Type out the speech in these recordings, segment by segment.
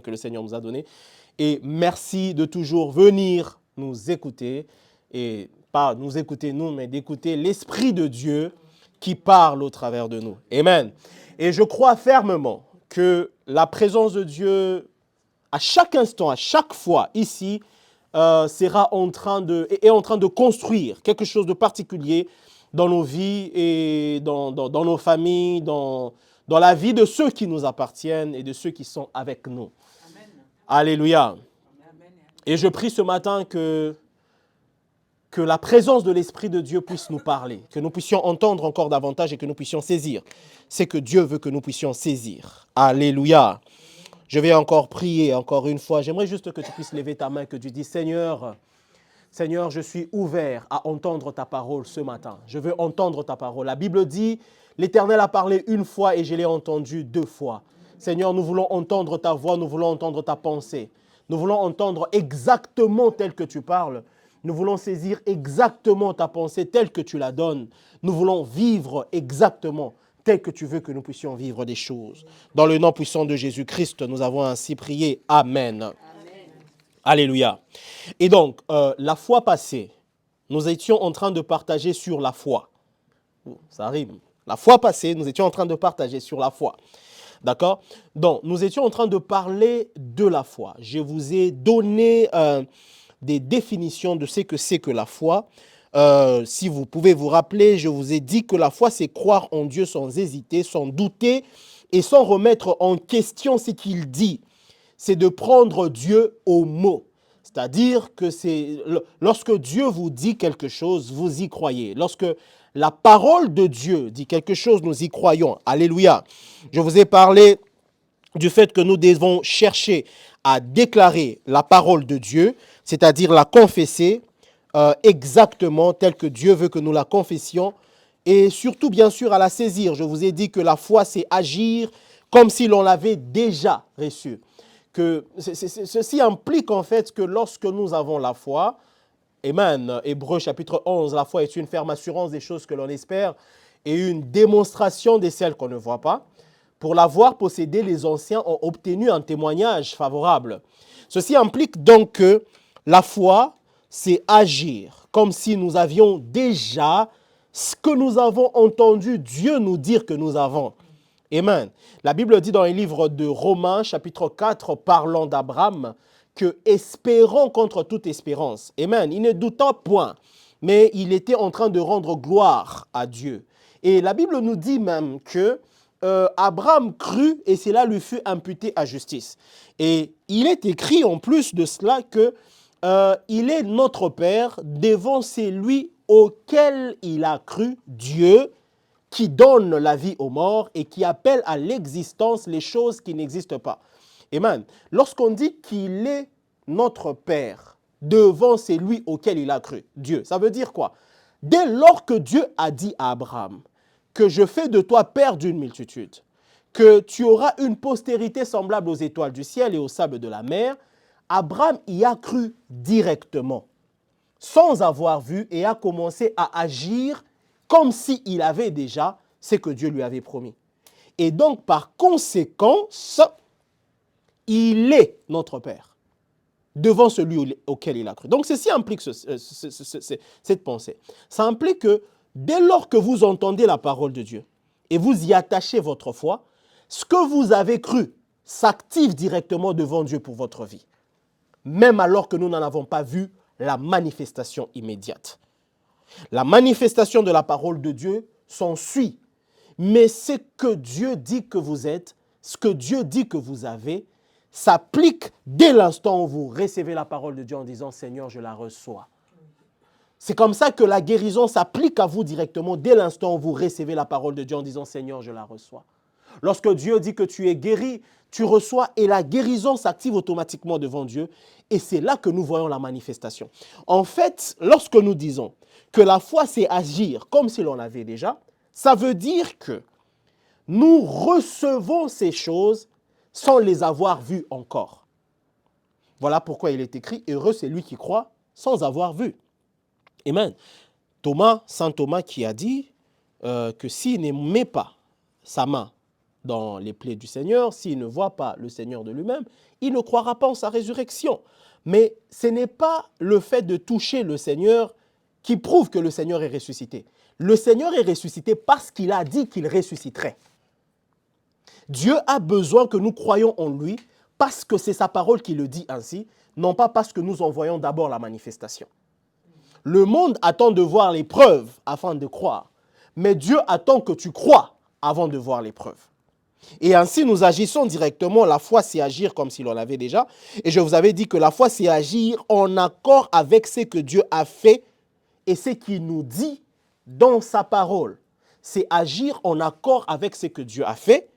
que le Seigneur nous a donné. Et merci de toujours venir nous écouter, et pas nous écouter nous, mais d'écouter l'Esprit de Dieu qui parle au travers de nous. Amen. Et je crois fermement que la présence de Dieu, à chaque instant, à chaque fois, ici, est en train de construire quelque chose de particulier dans nos vies et dans nos familles, dans la vie de ceux qui nous appartiennent et de ceux qui sont avec nous. Amen. Alléluia. Amen. Et je prie ce matin que la présence de l'Esprit de Dieu puisse nous parler, que nous puissions entendre encore davantage et que nous puissions saisir. C'est que Dieu veut que nous puissions saisir. Alléluia. Je vais encore prier encore une fois. J'aimerais juste que tu puisses lever ta main, que tu dis, Seigneur, je suis ouvert à entendre ta parole ce matin. Je veux entendre ta parole. La Bible dit, l'Éternel a parlé une fois et je l'ai entendu 2 fois. Seigneur, nous voulons entendre ta voix, nous voulons entendre ta pensée. Nous voulons entendre exactement tel que tu parles. Nous voulons saisir exactement ta pensée telle que tu la donnes. Nous voulons vivre exactement tel que tu veux que nous puissions vivre des choses. Dans le nom puissant de Jésus-Christ, nous avons ainsi prié. Amen. Amen. Alléluia. Et donc, la fois passée, nous étions en train de partager sur la foi. Ça rime. La fois passée, nous étions en train de partager sur la foi. D'accord? Donc, nous étions en train de parler de la foi. Je vous ai donné des définitions de ce que c'est que la foi. Si vous pouvez vous rappeler, je vous ai dit que la foi, c'est croire en Dieu sans hésiter, sans douter et sans remettre en question ce qu'il dit. C'est de prendre Dieu au mot. C'est-à-dire que lorsque Dieu vous dit quelque chose, vous y croyez. Lorsque la parole de Dieu dit quelque chose, nous y croyons. Alléluia. Je vous ai parlé du fait que nous devons chercher à déclarer la parole de Dieu, c'est-à-dire la confesser exactement telle que Dieu veut que nous la confessions et surtout, bien sûr, à la saisir. Je vous ai dit que la foi, c'est agir comme si l'on l'avait déjà reçue. Ceci implique en fait que lorsque nous avons la foi, Amen, Hébreux chapitre 11, la foi est une ferme assurance des choses que l'on espère et une démonstration de celles qu'on ne voit pas. Pour l'avoir possédé, les anciens ont obtenu un témoignage favorable. Ceci implique donc que la foi, c'est agir comme si nous avions déjà ce que nous avons entendu Dieu nous dire que nous avons. Amen. La Bible dit dans le livre de Romains, chapitre 4, parlant d'Abraham, que espérant contre toute espérance. Amen. Il ne douta point, mais il était en train de rendre gloire à Dieu. Et la Bible nous dit même que Abraham crut et cela lui fut imputé à justice. Et il est écrit en plus de cela que il est notre Père devant celui auquel il a cru, Dieu, qui donne la vie aux morts et qui appelle à l'existence les choses qui n'existent pas. Amen. Lorsqu'on dit qu'il est notre Père devant celui auquel il a cru, Dieu, ça veut dire quoi? Dès lors que Dieu a dit à Abraham que je fais de toi père d'une multitude, que tu auras une postérité semblable aux étoiles du ciel et aux sables de la mer, Abraham y a cru directement, sans avoir vu, et a commencé à agir comme s'il avait déjà ce que Dieu lui avait promis. Et donc, par conséquence, il est notre Père, devant celui auquel il a cru. Donc, ceci implique cette pensée. Ça implique que dès lors que vous entendez la parole de Dieu et vous y attachez votre foi, ce que vous avez cru s'active directement devant Dieu pour votre vie, même alors que nous n'en avons pas vu la manifestation immédiate. La manifestation de la parole de Dieu s'ensuit, mais ce que Dieu dit que vous êtes, ce que Dieu dit que vous avez, s'applique dès l'instant où vous recevez la parole de Dieu en disant « Seigneur, je la reçois ». C'est comme ça que la guérison s'applique à vous directement dès l'instant où vous recevez la parole de Dieu en disant « Seigneur, je la reçois ». Lorsque Dieu dit que tu es guéri, tu reçois et la guérison s'active automatiquement devant Dieu. Et c'est là que nous voyons la manifestation. En fait, lorsque nous disons que la foi, c'est agir comme si l'on avait déjà, ça veut dire que nous recevons ces choses sans les avoir vues encore. Voilà pourquoi il est écrit, heureux c'est lui qui croit sans avoir vu. Amen. Saint Thomas qui a dit que s'il ne met pas sa main dans les plaies du Seigneur, s'il ne voit pas le Seigneur de lui-même, il ne croira pas en sa résurrection. Mais ce n'est pas le fait de toucher le Seigneur qui prouve que le Seigneur est ressuscité. Le Seigneur est ressuscité parce qu'il a dit qu'il ressusciterait. Dieu a besoin que nous croyions en lui parce que c'est sa parole qui le dit ainsi, non pas parce que nous en voyons d'abord la manifestation. Le monde attend de voir les preuves afin de croire, mais Dieu attend que tu crois avant de voir les preuves. Et ainsi, nous agissons directement. La foi, c'est agir comme si l'on l'avait déjà. Et je vous avais dit que la foi, c'est agir en accord avec ce que Dieu a fait et ce qu'il nous dit dans sa parole. C'est agir en accord avec ce que Dieu a fait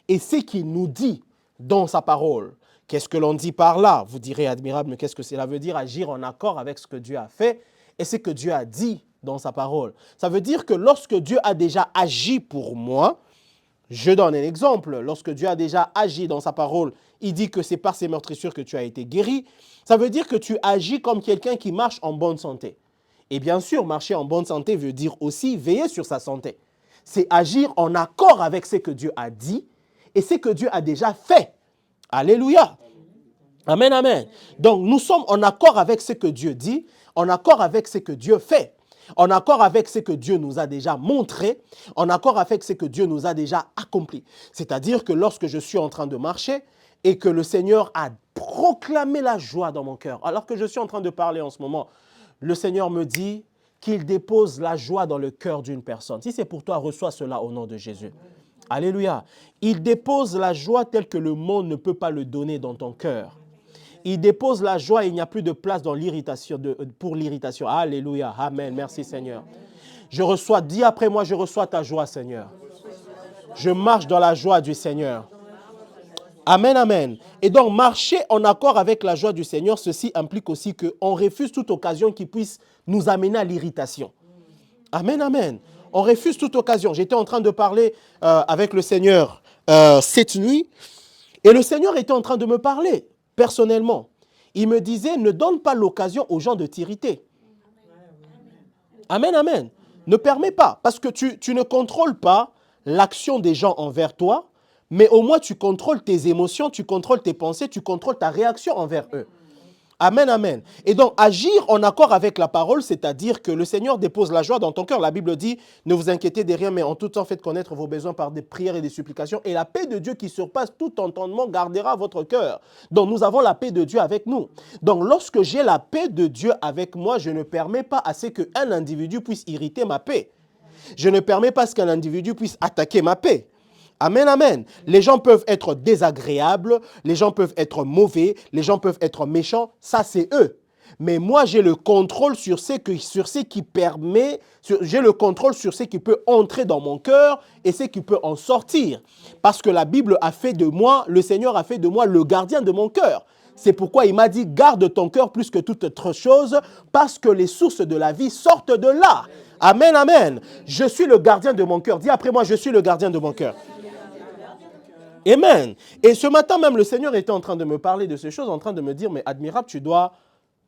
et ce qu'il nous dit dans sa parole. Qu'est-ce que l'on dit par là? Vous direz, admirable, mais qu'est-ce que cela veut dire? Agir en accord avec ce que Dieu a fait et ce que Dieu a dit dans sa parole. Ça veut dire que lorsque Dieu a déjà agi pour moi, je donne un exemple. Lorsque Dieu a déjà agi dans sa parole, il dit que c'est par ses meurtrissures que tu as été guéri. Ça veut dire que tu agis comme quelqu'un qui marche en bonne santé. Et bien sûr, marcher en bonne santé veut dire aussi veiller sur sa santé. C'est agir en accord avec ce que Dieu a dit et ce que Dieu a déjà fait. Alléluia. Amen, amen. Donc, nous sommes en accord avec ce que Dieu dit, en accord avec ce que Dieu fait, en accord avec ce que Dieu nous a déjà montré, en accord avec ce que Dieu nous a déjà accompli. C'est-à-dire que lorsque je suis en train de marcher et que le Seigneur a proclamé la joie dans mon cœur, alors que je suis en train de parler en ce moment, le Seigneur me dit qu'il dépose la joie dans le cœur d'une personne. Si c'est pour toi, reçois cela au nom de Jésus. Alléluia. Il dépose la joie telle que le monde ne peut pas le donner dans ton cœur. Il dépose la joie et il n'y a plus de place dans l'irritation, pour l'irritation. Alléluia. Amen. Merci Seigneur. Je reçois, dis après moi, je reçois ta joie Seigneur. Je marche dans la joie du Seigneur. Amen, amen. Et donc, marcher en accord avec la joie du Seigneur, ceci implique aussi qu'on refuse toute occasion qui puisse nous amener à l'irritation. Amen, amen. On refuse toute occasion. J'étais en train de parler avec le Seigneur cette nuit et le Seigneur était en train de me parler personnellement. Il me disait, ne donne pas l'occasion aux gens de t'irriter. Amen, amen. Ne permets pas, parce que tu ne contrôles pas l'action des gens envers toi, mais au moins tu contrôles tes émotions, tu contrôles tes pensées, tu contrôles ta réaction envers eux. Amen, amen. Et donc, agir en accord avec la parole, c'est-à-dire que le Seigneur dépose la joie dans ton cœur. La Bible dit, ne vous inquiétez de rien, mais en tout temps, faites connaître vos besoins par des prières et des supplications. Et la paix de Dieu qui surpasse tout entendement gardera votre cœur. Donc, nous avons la paix de Dieu avec nous. Donc, lorsque j'ai la paix de Dieu avec moi, je ne permets pas à ce qu'un individu puisse irriter ma paix. Je ne permets pas à ce qu'un individu puisse attaquer ma paix. Amen, amen. Les gens peuvent être désagréables, les gens peuvent être mauvais, les gens peuvent être méchants, ça c'est eux. Mais moi j'ai le contrôle sur ce qui permet, j'ai le contrôle sur ce qui peut entrer dans mon cœur et ce qui peut en sortir. Parce que la Bible a fait de moi, le Seigneur a fait de moi le gardien de mon cœur. C'est pourquoi il m'a dit, garde ton cœur plus que toute autre chose, parce que les sources de la vie sortent de là. Amen, amen. Je suis le gardien de mon cœur. Dis après moi, je suis le gardien de mon cœur. Amen. Et ce matin même, le Seigneur était en train de me parler de ces choses, en train de me dire, mais admirable, tu dois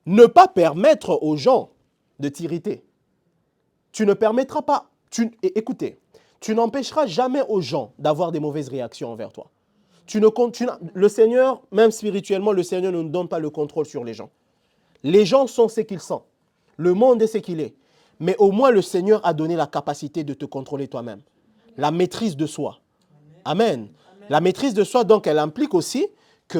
ne pas permettre aux gens de t'irriter. Tu ne permettras pas, écoutez, tu n'empêcheras jamais aux gens d'avoir des mauvaises réactions envers toi. Le Seigneur, même spirituellement, le Seigneur ne nous donne pas le contrôle sur les gens. Les gens sont ce qu'ils sont. Le monde est ce qu'il est. Mais au moins, le Seigneur a donné la capacité de te contrôler toi-même. La maîtrise de soi. Amen. La maîtrise de soi, donc, elle implique aussi que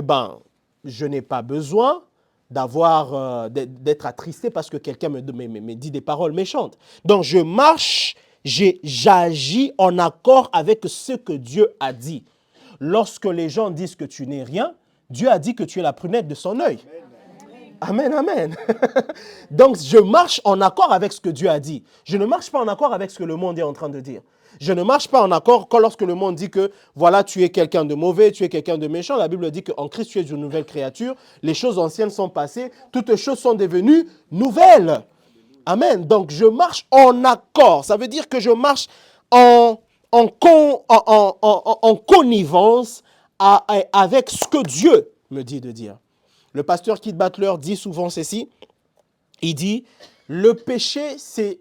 je n'ai pas besoin d'être attristé parce que quelqu'un me dit des paroles méchantes. Donc, je marche, j'agis en accord avec ce que Dieu a dit. Lorsque les gens disent que tu n'es rien, Dieu a dit que tu es la prunelle de son œil. Amen, amen. Donc, je marche en accord avec ce que Dieu a dit. Je ne marche pas en accord avec ce que le monde est en train de dire. Je ne marche pas en accord lorsque le monde dit que, voilà, tu es quelqu'un de mauvais, tu es quelqu'un de méchant. La Bible dit qu'en Christ, tu es une nouvelle créature. Les choses anciennes sont passées. Toutes choses sont devenues nouvelles. Amen. Donc, je marche en accord. Ça veut dire que je marche en connivence avec ce que Dieu me dit de dire. Le pasteur Keith Butler dit souvent ceci. Il dit, le péché, c'est,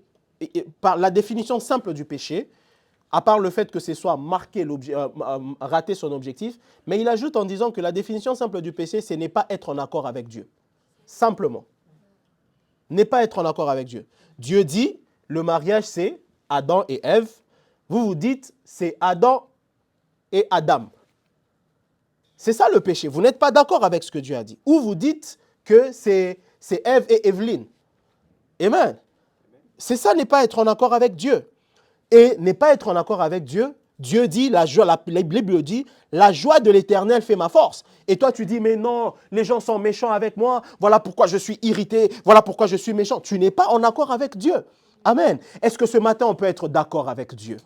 par la définition simple du péché, à part le fait que ce soit rater son objectif, mais il ajoute en disant que la définition simple du péché, ce n'est pas être en accord avec Dieu. Simplement. N'est pas être en accord avec Dieu. Dieu dit, le mariage, c'est Adam et Ève. Vous vous dites, c'est Adam et Adam. C'est ça le péché. Vous n'êtes pas d'accord avec ce que Dieu a dit. Ou vous dites que c'est Ève et Évelyne. Amen. C'est ça, n'est pas être en accord avec Dieu. Et n'est pas être en accord avec Dieu, Dieu dit, la Bible dit, la joie de l'Éternel fait ma force. Et toi, tu dis, mais non, les gens sont méchants avec moi, voilà pourquoi je suis irrité, voilà pourquoi je suis méchant. Tu n'es pas en accord avec Dieu. Amen. Est-ce que ce matin, on peut être d'accord avec Dieu?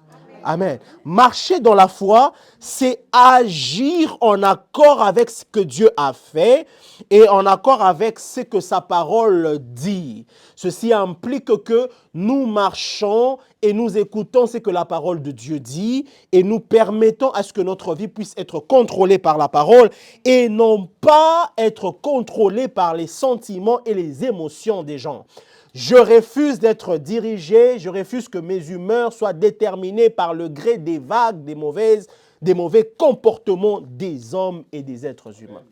Amen. Marcher dans la foi, c'est agir en accord avec ce que Dieu a fait et en accord avec ce que sa parole dit. Ceci implique que nous marchons et nous écoutons ce que la parole de Dieu dit et nous permettons à ce que notre vie puisse être contrôlée par la parole et non pas être contrôlée par les sentiments et les émotions des gens. Je refuse d'être dirigé, je refuse que mes humeurs soient déterminées par le gré des vagues, des mauvais comportements des hommes et des êtres humains.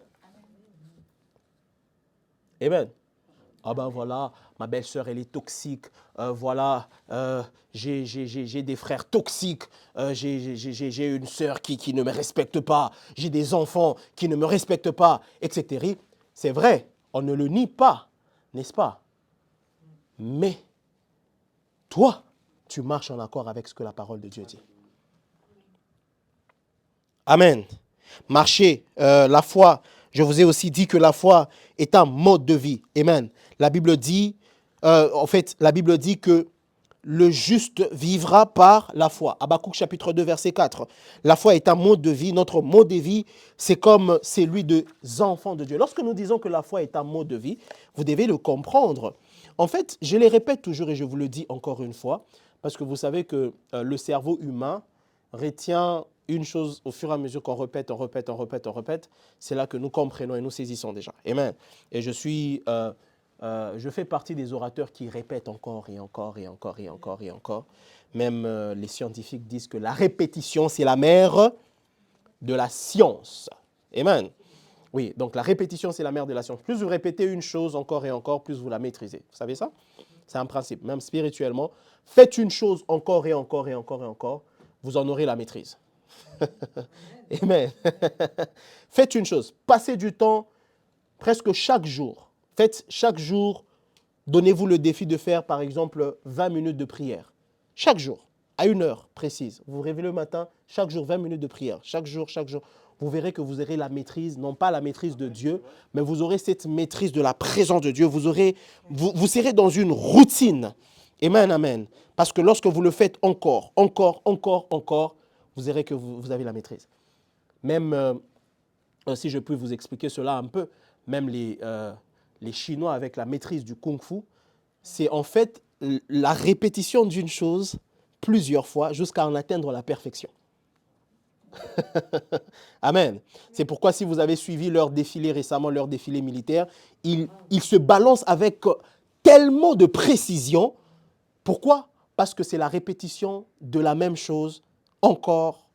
Amen. Ah ben voilà, ma belle-sœur, elle est toxique. Voilà, j'ai des frères toxiques. J'ai une sœur qui ne me respecte pas. J'ai des enfants qui ne me respectent pas, etc. C'est vrai, on ne le nie pas, n'est-ce pas? Mais toi, tu marches en accord avec ce que la parole de Dieu dit. Amen. Marcher, la foi, je vous ai aussi dit que la foi est un mode de vie. Amen. La Bible dit, la Bible dit que le juste vivra par la foi. Habakkuk chapitre 2, verset 4. La foi est un mode de vie. Notre mode de vie, c'est comme celui des enfants de Dieu. Lorsque nous disons que la foi est un mode de vie, vous devez le comprendre. En fait, je les répète toujours et je vous le dis encore une fois, parce que vous savez que le cerveau humain retient une chose au fur et à mesure qu'on répète, on répète. C'est là que nous comprenons et nous saisissons déjà. Amen. Et je fais partie des orateurs qui répètent encore et encore. Même les scientifiques disent que la répétition, c'est la mère de la science. Amen. Oui, donc la répétition, c'est la mère de la science. Plus vous répétez une chose encore et encore, plus vous la maîtrisez. Vous savez ça? C'est un principe, même spirituellement. Faites une chose encore et encore, vous en aurez la maîtrise. Amen. Faites une chose. Passez du temps presque chaque jour. Faites chaque jour, donnez-vous le défi de faire, par exemple, 20 minutes de prière. Chaque jour, à une heure précise. Vous vous réveillez le matin, chaque jour, 20 minutes de prière. Chaque jour. Vous verrez que vous aurez la maîtrise, non pas la maîtrise de Dieu, mais vous aurez cette maîtrise de la présence de Dieu. Vous serez dans une routine. Amen, amen. Parce que lorsque vous le faites encore, vous verrez que vous avez la maîtrise. Même, si je peux vous expliquer cela un peu, même les Chinois avec la maîtrise du Kung-Fu, c'est en fait la répétition d'une chose plusieurs fois jusqu'à en atteindre la perfection. Amen. C'est pourquoi si vous avez suivi leur défilé récemment, leur défilé militaire, ils se balancent avec tellement de précision. Pourquoi? Parce que c'est la répétition de la même chose encore.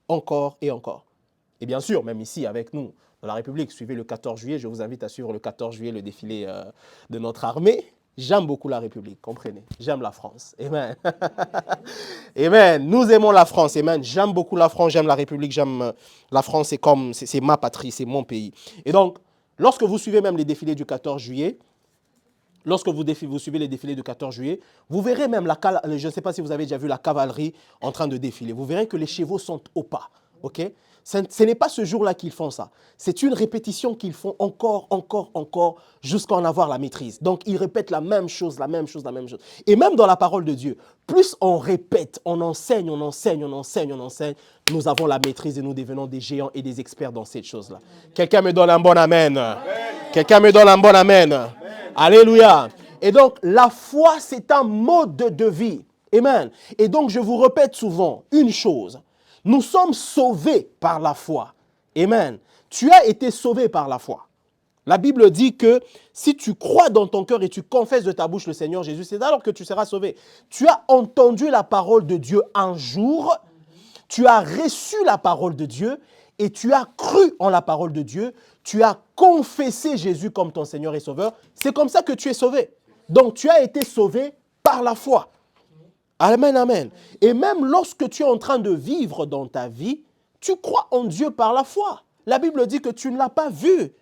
Et bien sûr, même ici avec nous, dans la République, suivez le 14 juillet. Je vous invite à suivre le 14 juillet, le défilé de notre armée. J'aime beaucoup la République, comprenez. J'aime la France. Amen. Amen. Nous aimons la France. Amen. J'aime beaucoup la France, j'aime la République, j'aime la France. C'est ma patrie, c'est mon pays. Et donc, lorsque vous suivez même les défilés du 14 juillet, lorsque vous suivez les défilés du 14 juillet, vous verrez même, je ne sais pas si vous avez déjà vu la cavalerie en train de défiler. Vous verrez que les chevaux sont au pas. Ok? Ce n'est pas ce jour-là qu'ils font ça. C'est une répétition qu'ils font encore, jusqu'à en avoir la maîtrise. Donc, ils répètent la même chose. Et même dans la parole de Dieu, plus on répète, on enseigne, nous avons la maîtrise et nous devenons des géants et des experts dans cette chose-là. Quelqu'un me donne un bon amen. Quelqu'un me donne un bon amen. Alléluia. Et donc, la foi, c'est un mode de vie. Amen. Et donc, je vous répète souvent une chose. Nous sommes sauvés par la foi. Amen. Tu as été sauvé par la foi. La Bible dit que si tu crois dans ton cœur et tu confesses de ta bouche le Seigneur Jésus, c'est alors que tu seras sauvé. Tu as entendu la parole de Dieu un jour. tu as reçu la parole de Dieu et tu as cru en la parole de Dieu, tu as confessé Jésus comme ton Seigneur et Sauveur, c'est comme ça que tu es sauvé. Donc tu as été sauvé par la foi. Amen, amen. Et même lorsque tu es en train de vivre dans ta vie, tu crois en Dieu par la foi. La Bible dit que tu ne l'as pas vu.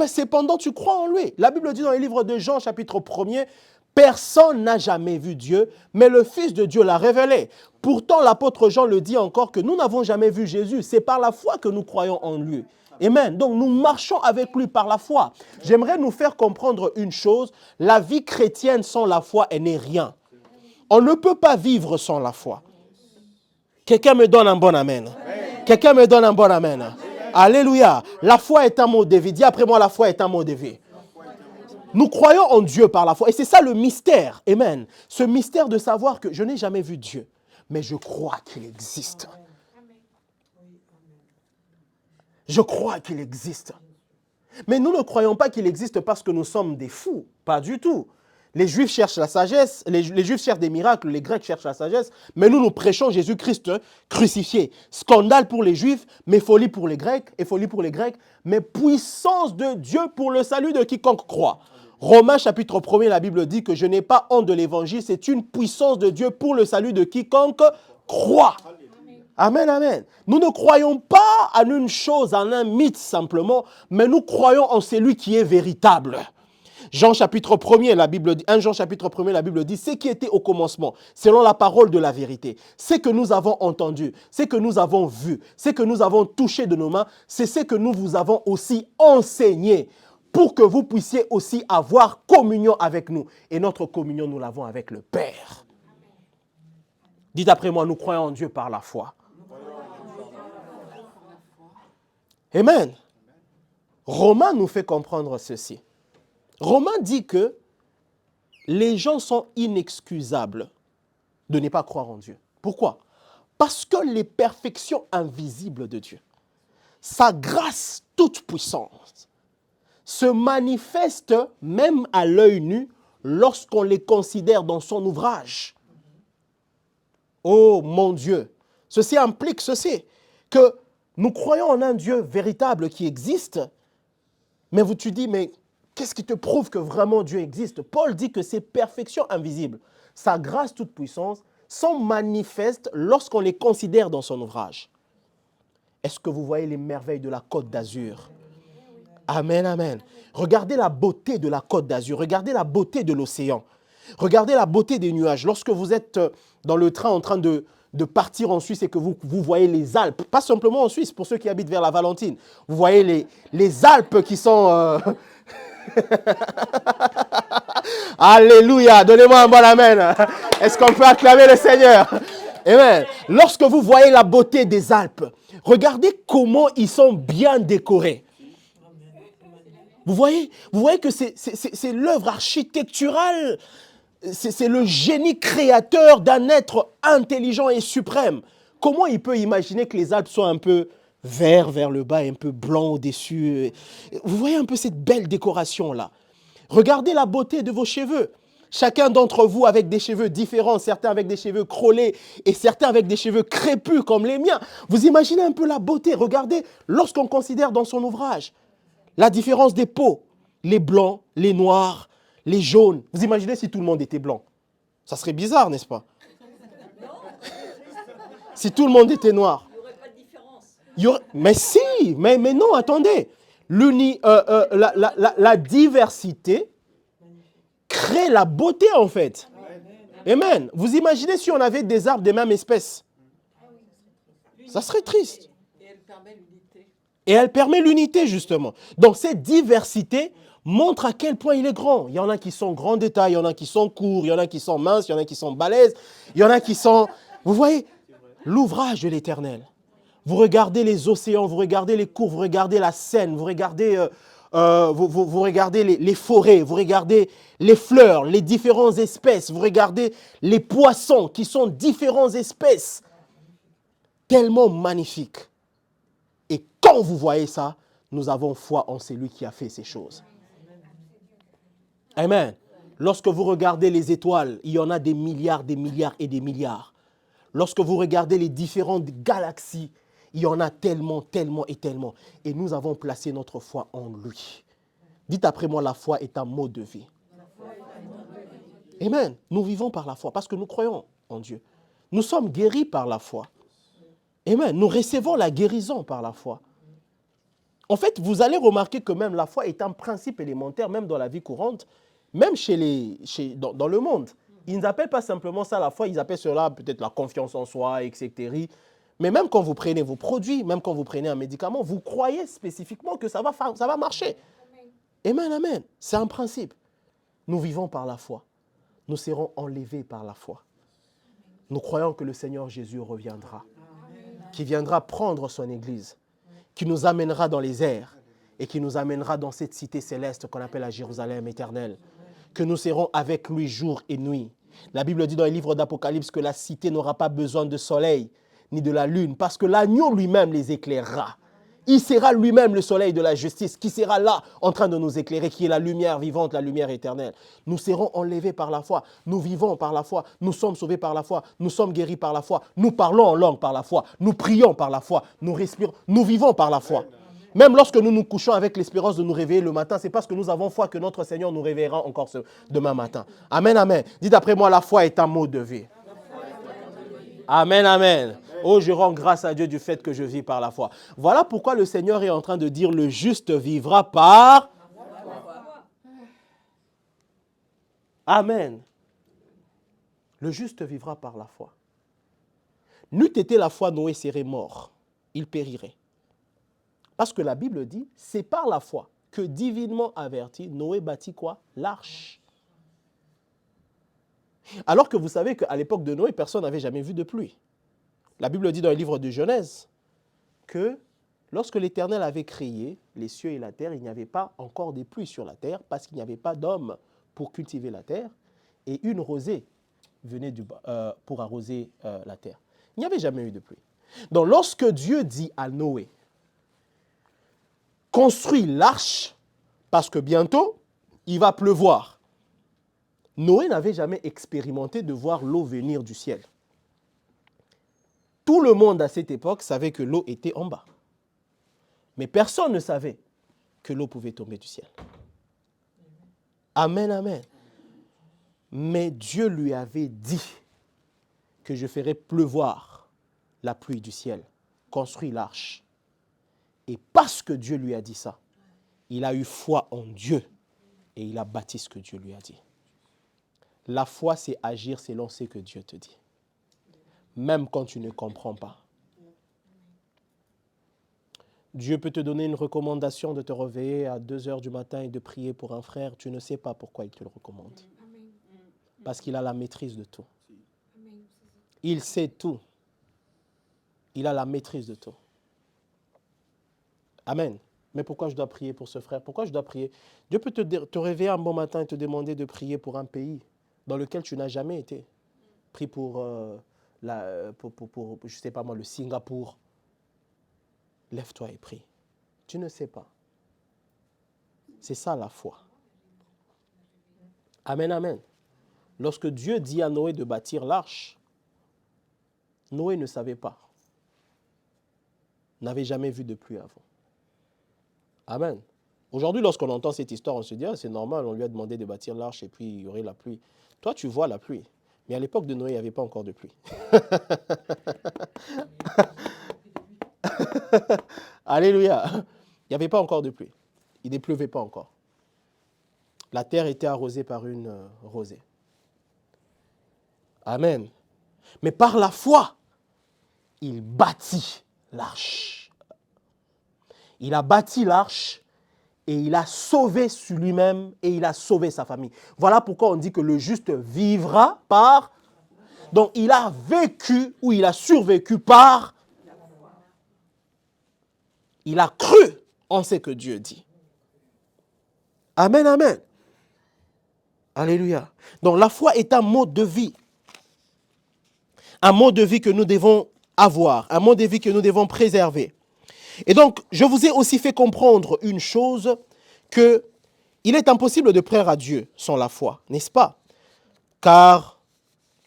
Cependant, tu crois en lui. La Bible dit dans le livre de Jean, chapitre 1er, personne n'a jamais vu Dieu, mais le Fils de Dieu l'a révélé. Pourtant, l'apôtre Jean le dit encore que nous n'avons jamais vu Jésus. C'est par la foi que nous croyons en lui. Amen. Donc, nous marchons avec lui par la foi. J'aimerais nous faire comprendre une chose. La vie chrétienne sans la foi, elle n'est rien. On ne peut pas vivre sans la foi. Quelqu'un me donne un bon amen. Quelqu'un me donne un bon amen. Alléluia. La foi est un mot de vie. Dis après moi, la foi est un mot de vie. Nous croyons en Dieu par la foi. Et c'est ça le mystère. Amen. Ce mystère de savoir que je n'ai jamais vu Dieu, mais je crois qu'il existe. Je crois qu'il existe. Mais nous ne croyons pas qu'il existe parce que nous sommes des fous. Pas du tout. Les Juifs cherchent la sagesse, les Juifs cherchent des miracles, les Grecs cherchent la sagesse, mais nous prêchons Jésus-Christ crucifié. Scandale pour les Juifs, mais folie pour les Grecs, mais puissance de Dieu pour le salut de quiconque croit. Romains chapitre 1er, la Bible dit que je n'ai pas honte de l'évangile, c'est une puissance de Dieu pour le salut de quiconque croit. Amen, amen. Nous ne croyons pas en une chose, en un mythe simplement, mais nous croyons en celui qui est véritable. Jean chapitre 1er, la Bible dit, 1 Jean chapitre 1er, la Bible dit, ce qui était au commencement, selon la parole de la vérité, ce que nous avons entendu, ce que nous avons vu, ce que nous avons touché de nos mains, c'est ce que nous vous avons aussi enseigné pour que vous puissiez aussi avoir communion avec nous. Et notre communion, nous l'avons avec le Père. Dites après moi, nous croyons en Dieu par la foi. Amen. Romains nous fait comprendre ceci. Romains dit que les gens sont inexcusables de ne pas croire en Dieu. Pourquoi? Parce que les perfections invisibles de Dieu, sa grâce toute puissante, se manifestent même à l'œil nu lorsqu'on les considère dans son ouvrage. Oh mon Dieu! Ceci implique ceci, que nous croyons en un Dieu véritable qui existe, mais tu dis, mais qu'est-ce qui te prouve que vraiment Dieu existe? Paul dit que ces perfections invisibles, sa grâce toute puissance, sont manifestes lorsqu'on les considère dans son ouvrage. Est-ce que vous voyez les merveilles de la Côte d'Azur? Amen, amen. Regardez la beauté de la Côte d'Azur, regardez la beauté de l'océan, regardez la beauté des nuages. Lorsque vous êtes dans le train en train de partir en Suisse et que vous voyez les Alpes, pas simplement en Suisse, pour ceux qui habitent vers la Valentine, vous voyez les Alpes qui sont... Alléluia, donnez-moi un bon amen. Est-ce qu'on peut acclamer le Seigneur? Amen. Lorsque vous voyez la beauté des Alpes, regardez comment ils sont bien décorés. Vous voyez que c'est l'œuvre architecturale, c'est le génie créateur d'un être intelligent et suprême. Comment il peut imaginer que les Alpes soient un peu vert vers le bas et un peu blanc au-dessus? Vous voyez un peu cette belle décoration-là. Regardez la beauté de vos cheveux. Chacun d'entre vous avec des cheveux différents, certains avec des cheveux crôlés et certains avec des cheveux crépus comme les miens. Vous imaginez un peu la beauté. Regardez, lorsqu'on considère dans son ouvrage la différence des peaux, les blancs, les noirs, les jaunes. Vous imaginez si tout le monde était blanc? Ça serait bizarre, n'est-ce pas? Si tout le monde était noir. Il n'y aurait pas de différence. Mais si, mais non, attendez. La diversité crée la beauté en fait. Amen. Vous imaginez si on avait des arbres des mêmes espèces? Ça serait triste. Et elle permet l'unité justement. Donc cette diversité montre à quel point il est grand. Il y en a qui sont grands de taille, il y en a qui sont courts, il y en a qui sont minces, il y en a qui sont balèzes, il y en a qui sont... Vous voyez, l'ouvrage de l'Éternel. Vous regardez les océans, vous regardez les cours, vous regardez la Seine, vous regardez, vous regardez les forêts, vous regardez les fleurs, les différentes espèces, vous regardez les poissons qui sont différentes espèces. Tellement magnifiques. Et quand vous voyez ça, nous avons foi en celui qui a fait ces choses. Amen. Lorsque vous regardez les étoiles, il y en a des milliards et des milliards. Lorsque vous regardez les différentes galaxies, il y en a tellement, tellement et tellement. Et nous avons placé notre foi en lui. Dites après moi, la foi est un mode de vie. Amen. Nous vivons par la foi parce que nous croyons en Dieu. Nous sommes guéris par la foi. Amen. Nous recevons la guérison par la foi. En fait, vous allez remarquer que même la foi est un principe élémentaire, même dans la vie courante, même dans le monde. Ils n'appellent pas simplement ça la foi, ils appellent cela peut-être la confiance en soi, etc. Mais même quand vous prenez vos produits, même quand vous prenez un médicament, vous croyez spécifiquement que ça va marcher. Amen, amen. C'est un principe. Nous vivons par la foi. Nous serons enlevés par la foi. Nous croyons que le Seigneur Jésus reviendra, qui viendra prendre son Église, qui nous amènera dans les airs et qui nous amènera dans cette cité céleste qu'on appelle la Jérusalem éternelle, que nous serons avec lui jour et nuit. La Bible dit dans les livres d'Apocalypse que la cité n'aura pas besoin de soleil ni de la lune parce que l'agneau lui-même les éclairera. Il sera lui-même le soleil de la justice qui sera là en train de nous éclairer, qui est la lumière vivante, la lumière éternelle. Nous serons enlevés par la foi. Nous vivons par la foi. Nous sommes sauvés par la foi. Nous sommes guéris par la foi. Nous parlons en langue par la foi. Nous prions par la foi. Nous respirons. Nous vivons par la foi. Même lorsque nous nous couchons avec l'espérance de nous réveiller le matin, c'est parce que nous avons foi que notre Seigneur nous réveillera encore demain matin. Amen, amen. Dites après moi, la foi est un mode de vie. Amen, amen. Oh, je rends grâce à Dieu du fait que je vis par la foi. Voilà pourquoi le Seigneur est en train de dire le juste vivra par... Amen. Le juste vivra par la foi. N'eût été la foi, Noé serait mort. Il périrait. Parce que la Bible dit, c'est par la foi que divinement averti, Noé bâtit quoi? L'arche. Alors que vous savez qu'à l'époque de Noé, personne n'avait jamais vu de pluie. La Bible dit dans le livre de Genèse que lorsque l'Éternel avait créé les cieux et la terre, il n'y avait pas encore des pluies sur la terre parce qu'il n'y avait pas d'hommes pour cultiver la terre et une rosée venait pour arroser la terre. Il n'y avait jamais eu de pluie. Donc lorsque Dieu dit à Noé, construis l'arche parce que bientôt il va pleuvoir. Noé n'avait jamais expérimenté de voir l'eau venir du ciel. Tout le monde à cette époque savait que l'eau était en bas. Mais personne ne savait que l'eau pouvait tomber du ciel. Amen, amen. Mais Dieu lui avait dit que je ferai pleuvoir la pluie du ciel. Construis l'arche. Et parce que Dieu lui a dit ça, il a eu foi en Dieu et il a bâti ce que Dieu lui a dit. La foi, c'est agir selon ce que Dieu te dit. Même quand tu ne comprends pas. Dieu peut te donner une recommandation de te réveiller à 2 heures du matin et de prier pour un frère. Tu ne sais pas pourquoi il te le recommande. Parce qu'il a la maîtrise de tout. Il sait tout. Il a la maîtrise de tout. Amen. Mais pourquoi je dois prier pour ce frère? Pourquoi je dois prier? Dieu peut te réveiller un bon matin et te demander de prier pour un pays dans lequel tu n'as jamais été. Prie pour... je ne sais pas moi, le Singapour. Lève-toi et prie. Tu ne sais pas. C'est ça la foi. Amen, amen. Lorsque Dieu dit à Noé de bâtir l'arche, Noé ne savait pas. N'avait jamais vu de pluie avant. Amen. Aujourd'hui, lorsqu'on entend cette histoire, on se dit, ah, c'est normal, on lui a demandé de bâtir l'arche et puis il y aurait la pluie. Toi, tu vois la pluie. Mais à l'époque de Noé, il n'y avait pas encore de pluie. Alléluia. Il n'y avait pas encore de pluie. Il ne pleuvait pas encore. La terre était arrosée par une rosée. Amen. Mais par la foi, il bâtit l'arche. Il a bâti l'arche et il a sauvé sur lui-même et il a sauvé sa famille. Voilà pourquoi on dit que le juste vivra par... Donc il a vécu ou il a survécu par... Il a cru en ce que Dieu dit. Amen, amen. Alléluia. Donc la foi est un mode de vie. Un mode de vie que nous devons avoir. Un mode de vie que nous devons préserver. Et donc, je vous ai aussi fait comprendre une chose, qu'il est impossible de plaire à Dieu sans la foi, n'est-ce pas? Car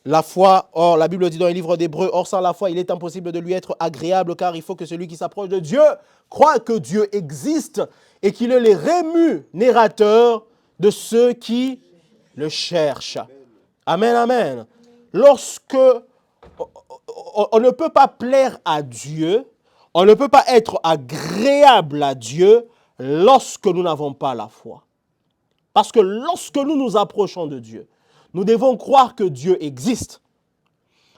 La foi, or la Bible dit dans le livre d'Hébreux, or sans la foi, il est impossible de lui être agréable, car il faut que celui qui s'approche de Dieu croit que Dieu existe et qu'il est le rémunérateur de ceux qui le cherchent. Amen, amen. Lorsque on ne peut pas plaire à Dieu, on ne peut pas être agréable à Dieu lorsque nous n'avons pas la foi. Parce que lorsque nous nous approchons de Dieu, nous devons croire que Dieu existe.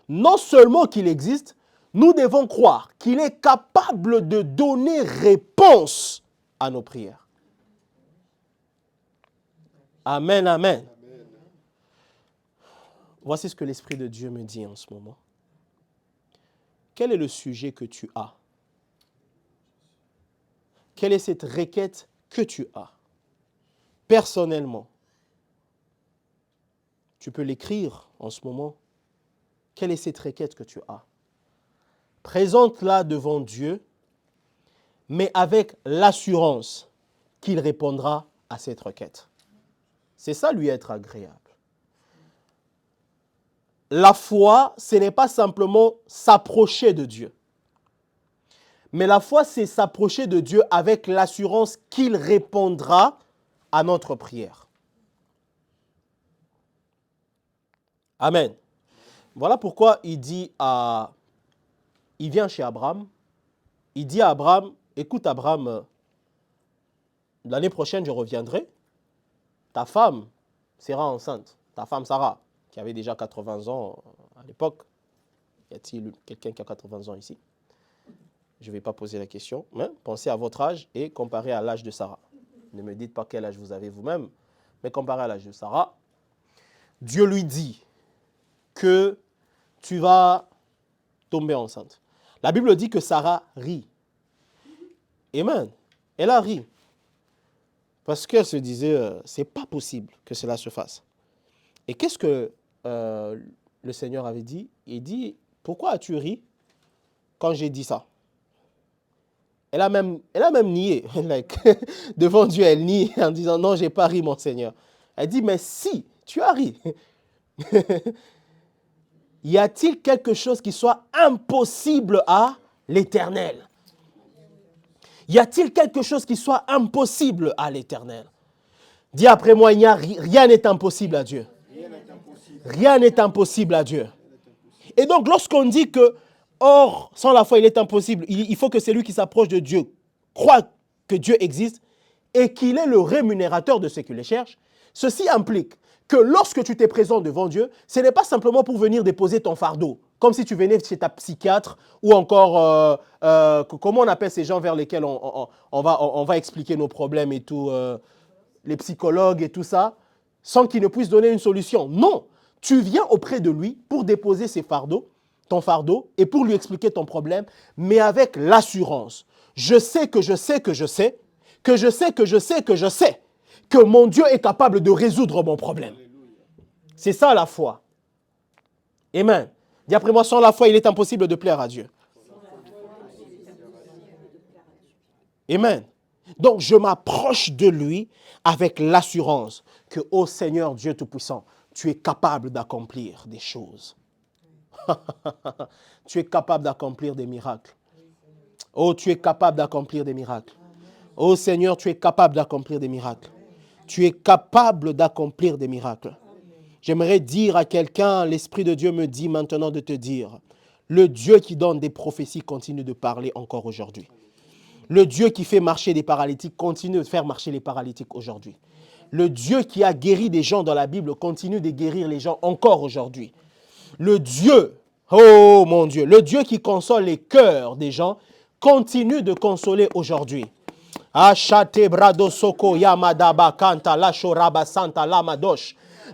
Non seulement qu'il existe, nous devons croire qu'il est capable de donner réponse à nos prières. Amen, amen. Voici ce que l'Esprit de Dieu me dit en ce moment. Quel est le sujet que tu as? Quelle est cette requête que tu as? Personnellement, tu peux l'écrire en ce moment. Quelle est cette requête que tu as? Présente-la devant Dieu, mais avec l'assurance qu'il répondra à cette requête. C'est ça, lui être agréable. La foi, ce n'est pas simplement s'approcher de Dieu. Mais la foi, c'est s'approcher de Dieu avec l'assurance qu'il répondra à notre prière. Amen. Voilà pourquoi il vient chez Abraham, il dit à Abraham, écoute Abraham, l'année prochaine je reviendrai, ta femme sera enceinte, ta femme Sarah, qui avait déjà 80 ans à l'époque. Y a-t-il quelqu'un qui a 80 ans ici? Je ne vais pas poser la question, mais pensez à votre âge et comparez à l'âge de Sarah. Ne me dites pas quel âge vous avez vous-même, mais comparez à l'âge de Sarah. Dieu lui dit que tu vas tomber enceinte. La Bible dit que Sarah rit. Amen. Elle a ri. Parce qu'elle se disait, c'est pas possible que cela se fasse. Et qu'est-ce que le Seigneur avait dit? Il dit, pourquoi as-tu ri quand j'ai dit ça? Elle a même nié. Devant Dieu, elle nie en disant, non, j'ai pas ri, mon Seigneur. Elle dit, mais si, tu as ri. Y a-t-il quelque chose qui soit impossible à l'Éternel? Y a-t-il quelque chose qui soit impossible à l'Éternel? Dis après moi, rien n'est impossible à Dieu. Rien n'est impossible à Dieu. Et donc, lorsqu'on dit que, or, sans la foi, il est impossible, il faut que celui qui s'approche de Dieu croit que Dieu existe et qu'il est le rémunérateur de ceux qui le cherchent, ceci implique que lorsque tu t'es présent devant Dieu, ce n'est pas simplement pour venir déposer ton fardeau, comme si tu venais chez ta psychiatre ou encore, comment on appelle ces gens vers lesquels on va expliquer nos problèmes et tout, les psychologues et tout ça, sans qu'ils ne puissent donner une solution. Non, tu viens auprès de lui pour déposer ton fardeau, et pour lui expliquer ton problème, mais avec l'assurance. Je sais que mon Dieu est capable de résoudre mon problème. C'est ça la foi. Amen. Dis après moi, sans la foi, il est impossible de plaire à Dieu. Amen. Donc, je m'approche de lui avec l'assurance que, ô Seigneur Dieu Tout-Puissant, tu es capable d'accomplir des choses. Tu es capable d'accomplir des miracles. Oh, tu es capable d'accomplir des miracles. Oh Seigneur, tu es capable d'accomplir des miracles. Tu es capable d'accomplir des miracles. J'aimerais dire à quelqu'un, l'Esprit de Dieu me dit maintenant de te dire, le Dieu qui donne des prophéties continue de parler encore aujourd'hui. Le Dieu qui fait marcher des paralytiques continue de faire marcher les paralytiques aujourd'hui. Le Dieu qui a guéri des gens dans la Bible continue de guérir les gens encore aujourd'hui. Le Dieu, oh mon Dieu, le Dieu qui console les cœurs des gens continue de consoler aujourd'hui.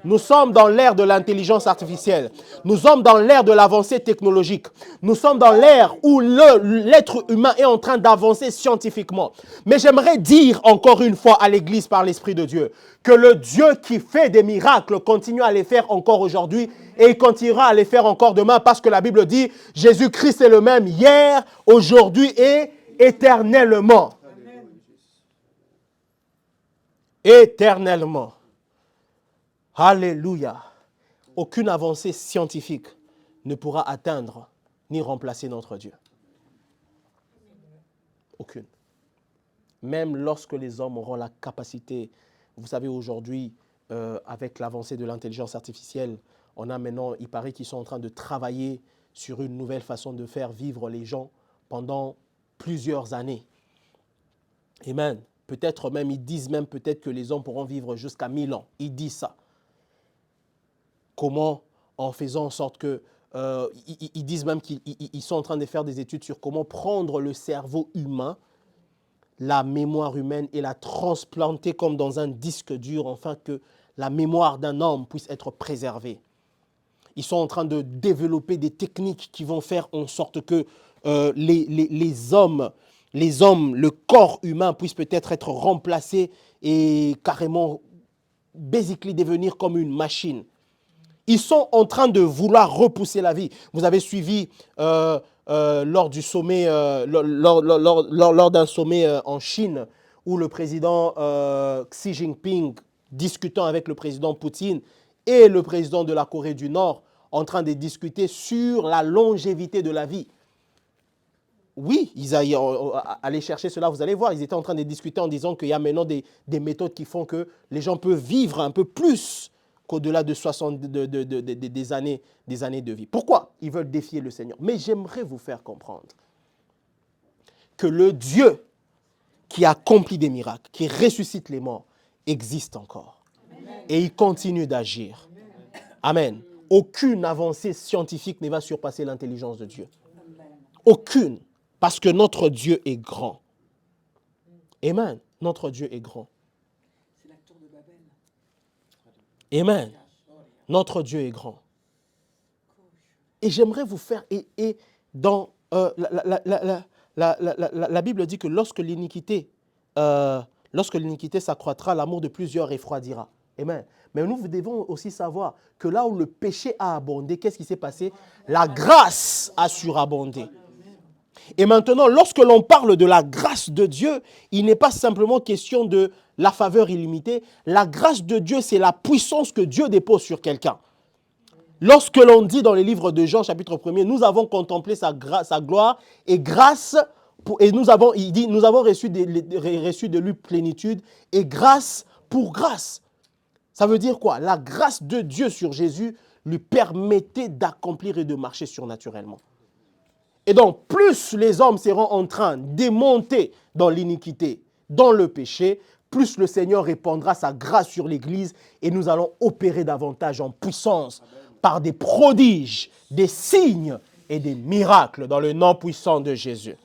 Nous sommes dans l'ère de l'intelligence artificielle. Nous sommes dans l'ère de l'avancée technologique. Nous sommes dans l'ère où l'être humain est en train d'avancer scientifiquement. Mais j'aimerais dire encore une fois à l'Église par l'Esprit de Dieu que le Dieu qui fait des miracles continue à les faire encore aujourd'hui et il continuera à les faire encore demain parce que la Bible dit Jésus-Christ est le même hier, aujourd'hui et éternellement. Éternellement. Alléluia. aucune avancée scientifique ne pourra atteindre ni remplacer notre Dieu. Aucune. Même lorsque les hommes auront la capacité, vous savez aujourd'hui, avec l'avancée de l'intelligence artificielle, on a maintenant, il paraît qu'ils sont en train de travailler sur une nouvelle façon de faire vivre les gens pendant plusieurs années. Amen. Peut-être même, ils disent même peut-être que les hommes pourront vivre jusqu'à 1000 ans. Ils disent ça. Comment? En faisant en sorte que, ils disent même qu'ils sont en train de faire des études sur comment prendre le cerveau humain, la mémoire humaine et la transplanter comme dans un disque dur, afin que la mémoire d'un homme puisse être préservée. Ils sont en train de développer des techniques qui vont faire en sorte que les hommes, le corps humain puisse peut-être être remplacé et carrément, basically, devenir comme une machine. Ils sont en train de vouloir repousser la vie. Vous avez suivi lors du sommet, lors d'un sommet en Chine, où le président Xi Jinping, discutant avec le président Poutine et le président de la Corée du Nord, en train de discuter sur la longévité de la vie. Oui, allez chercher cela, vous allez voir. Ils étaient en train de discuter en disant qu'il y a maintenant des méthodes qui font que les gens peuvent vivre un peu plus qu'au-delà de 60 des années de vie. Pourquoi? Ils veulent défier le Seigneur. Mais j'aimerais vous faire comprendre que le Dieu qui accomplit des miracles, qui ressuscite les morts, existe encore. Amen. Et il continue d'agir. Amen. Aucune avancée scientifique ne va surpasser l'intelligence de Dieu. Aucune. Parce que notre Dieu est grand. Amen. Notre Dieu est grand. C'est la tour de Babel. Amen. Notre Dieu est grand. Et j'aimerais vous faire... Et dans la Bible dit que lorsque l'iniquité s'accroîtra, l'amour de plusieurs refroidira. Amen. Mais nous devons aussi savoir que là où le péché a abondé, qu'est-ce qui s'est passé? La grâce a surabondé. Et maintenant, lorsque l'on parle de la grâce de Dieu, il n'est pas simplement question de la faveur illimitée. La grâce de Dieu, c'est la puissance que Dieu dépose sur quelqu'un. Lorsque l'on dit dans les livres de Jean, chapitre 1er, nous avons contemplé sa gloire et grâce, et nous avons reçu de lui plénitude et grâce pour grâce. Ça veut dire quoi? La grâce de Dieu sur Jésus lui permettait d'accomplir et de marcher surnaturellement. Et donc, plus les hommes seront en train de monter dans l'iniquité, dans le péché, plus le Seigneur répandra sa grâce sur l'Église et nous allons opérer davantage en puissance par des prodiges, des signes et des miracles dans le nom puissant de Jésus.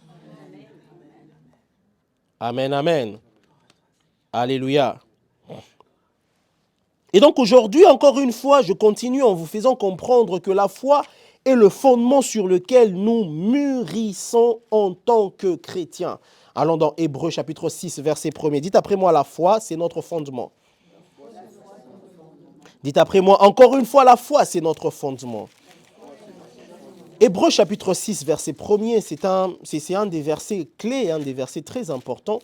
Amen, amen. Alléluia. Et donc aujourd'hui, encore une fois, je continue en vous faisant comprendre que la foi est le fondement sur lequel nous mûrissons en tant que chrétiens. Allons dans Hébreux chapitre 6, verset 1er. Dites après moi, la foi, c'est notre fondement. Dites après moi, encore une fois, la foi, c'est notre fondement. Hébreux chapitre 6, verset 1er, c'est un des versets clés, un des versets très importants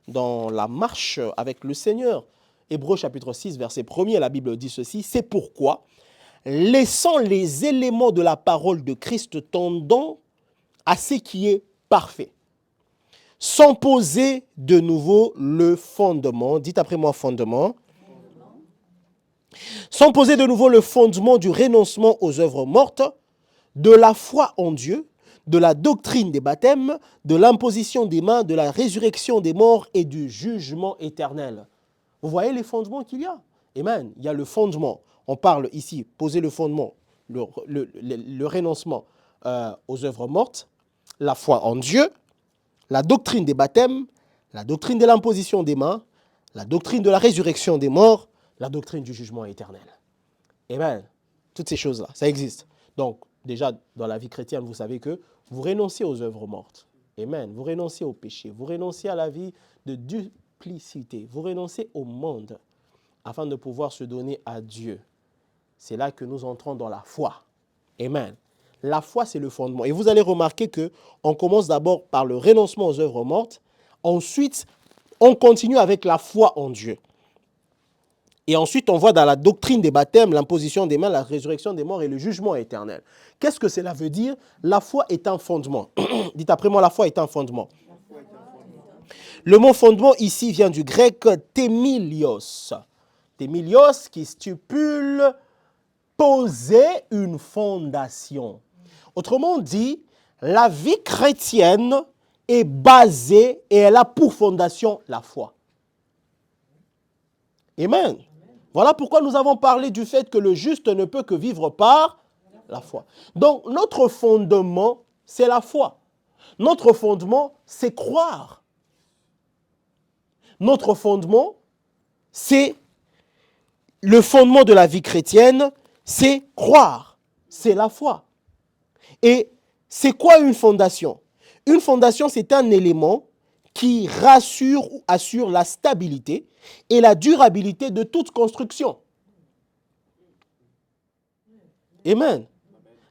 dans la marche avec le Seigneur. Hébreux chapitre 6, verset 1er, la Bible dit ceci, c'est pourquoi, laissant les éléments de la parole de Christ tendant à ce qui est parfait, sans poser de nouveau le fondement, dites après moi fondement, sans poser de nouveau le fondement du renoncement aux œuvres mortes, de la foi en Dieu, de la doctrine des baptêmes, de l'imposition des mains, de la résurrection des morts et du jugement éternel. Vous voyez les fondements qu'il y a? Amen. Il y a le fondement. On parle ici, poser le fondement, le renoncement aux œuvres mortes, la foi en Dieu, la doctrine des baptêmes, la doctrine de l'imposition des mains, la doctrine de la résurrection des morts, la doctrine du jugement éternel. Amen. Toutes ces choses-là, ça existe. Donc, déjà, dans la vie chrétienne, vous savez que vous renoncez aux œuvres mortes. Amen. Vous renoncez au péché. Vous renoncez à la vie de duplicité. Vous renoncez au monde afin de pouvoir se donner à Dieu. C'est là que nous entrons dans la foi. Amen. La foi, c'est le fondement. Et vous allez remarquer qu'on commence d'abord par le renoncement aux œuvres mortes. Ensuite, on continue avec la foi en Dieu. Et ensuite, on voit dans la doctrine des baptêmes, l'imposition des mains, la résurrection des morts et le jugement éternel. Qu'est-ce que cela veut dire? La foi est un fondement. Dites après moi, la foi est un fondement. Le mot fondement ici vient du grec témilios. Témilios qui stipule poser une fondation. Autrement dit, la vie chrétienne est basée et elle a pour fondation la foi. Amen. Voilà pourquoi nous avons parlé du fait que le juste ne peut que vivre par la foi. Donc, notre fondement, c'est la foi. Notre fondement, c'est croire. Notre fondement, c'est le fondement de la vie chrétienne, c'est croire. C'est la foi. Et c'est quoi une fondation? Une fondation, c'est un élément qui rassure ou assure la stabilité et la durabilité de toute construction. Amen.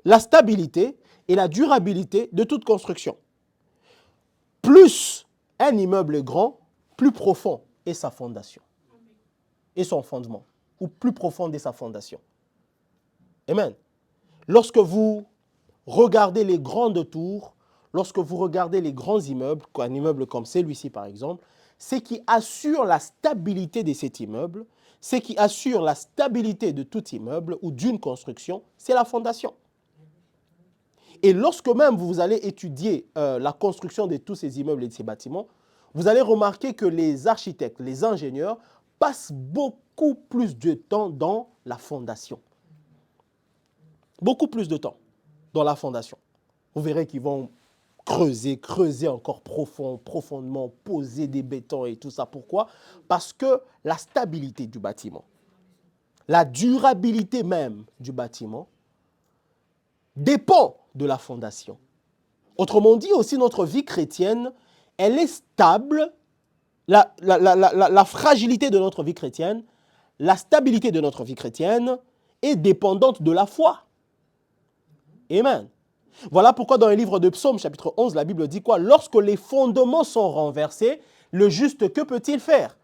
La stabilité et la durabilité de toute construction. Plus un immeuble est grand, plus profond est sa fondation. Et son fondement. Ou plus profonde est sa fondation. Amen. Lorsque vous regardez les grandes tours, lorsque vous regardez les grands immeubles, un immeuble comme celui-ci par exemple, ce qui assure la stabilité de cet immeuble, ce qui assure la stabilité de tout immeuble ou d'une construction, c'est la fondation. Et lorsque même vous allez étudier la construction de tous ces immeubles et de ces bâtiments, vous allez remarquer que les architectes, les ingénieurs passent beaucoup plus de temps dans la fondation. Beaucoup plus de temps dans la fondation. Vous verrez qu'ils vont creuser encore profondément, poser des bétons et tout ça. Pourquoi? Parce que la stabilité du bâtiment, la durabilité même du bâtiment dépend de la fondation. Autrement dit, aussi notre vie chrétienne, elle est stable. La fragilité de notre vie chrétienne, la stabilité de notre vie chrétienne est dépendante de la foi. Amen. Voilà pourquoi dans le livre de Psaume, chapitre 11, la Bible dit quoi? Lorsque les fondements sont renversés, le juste, que peut-il faire?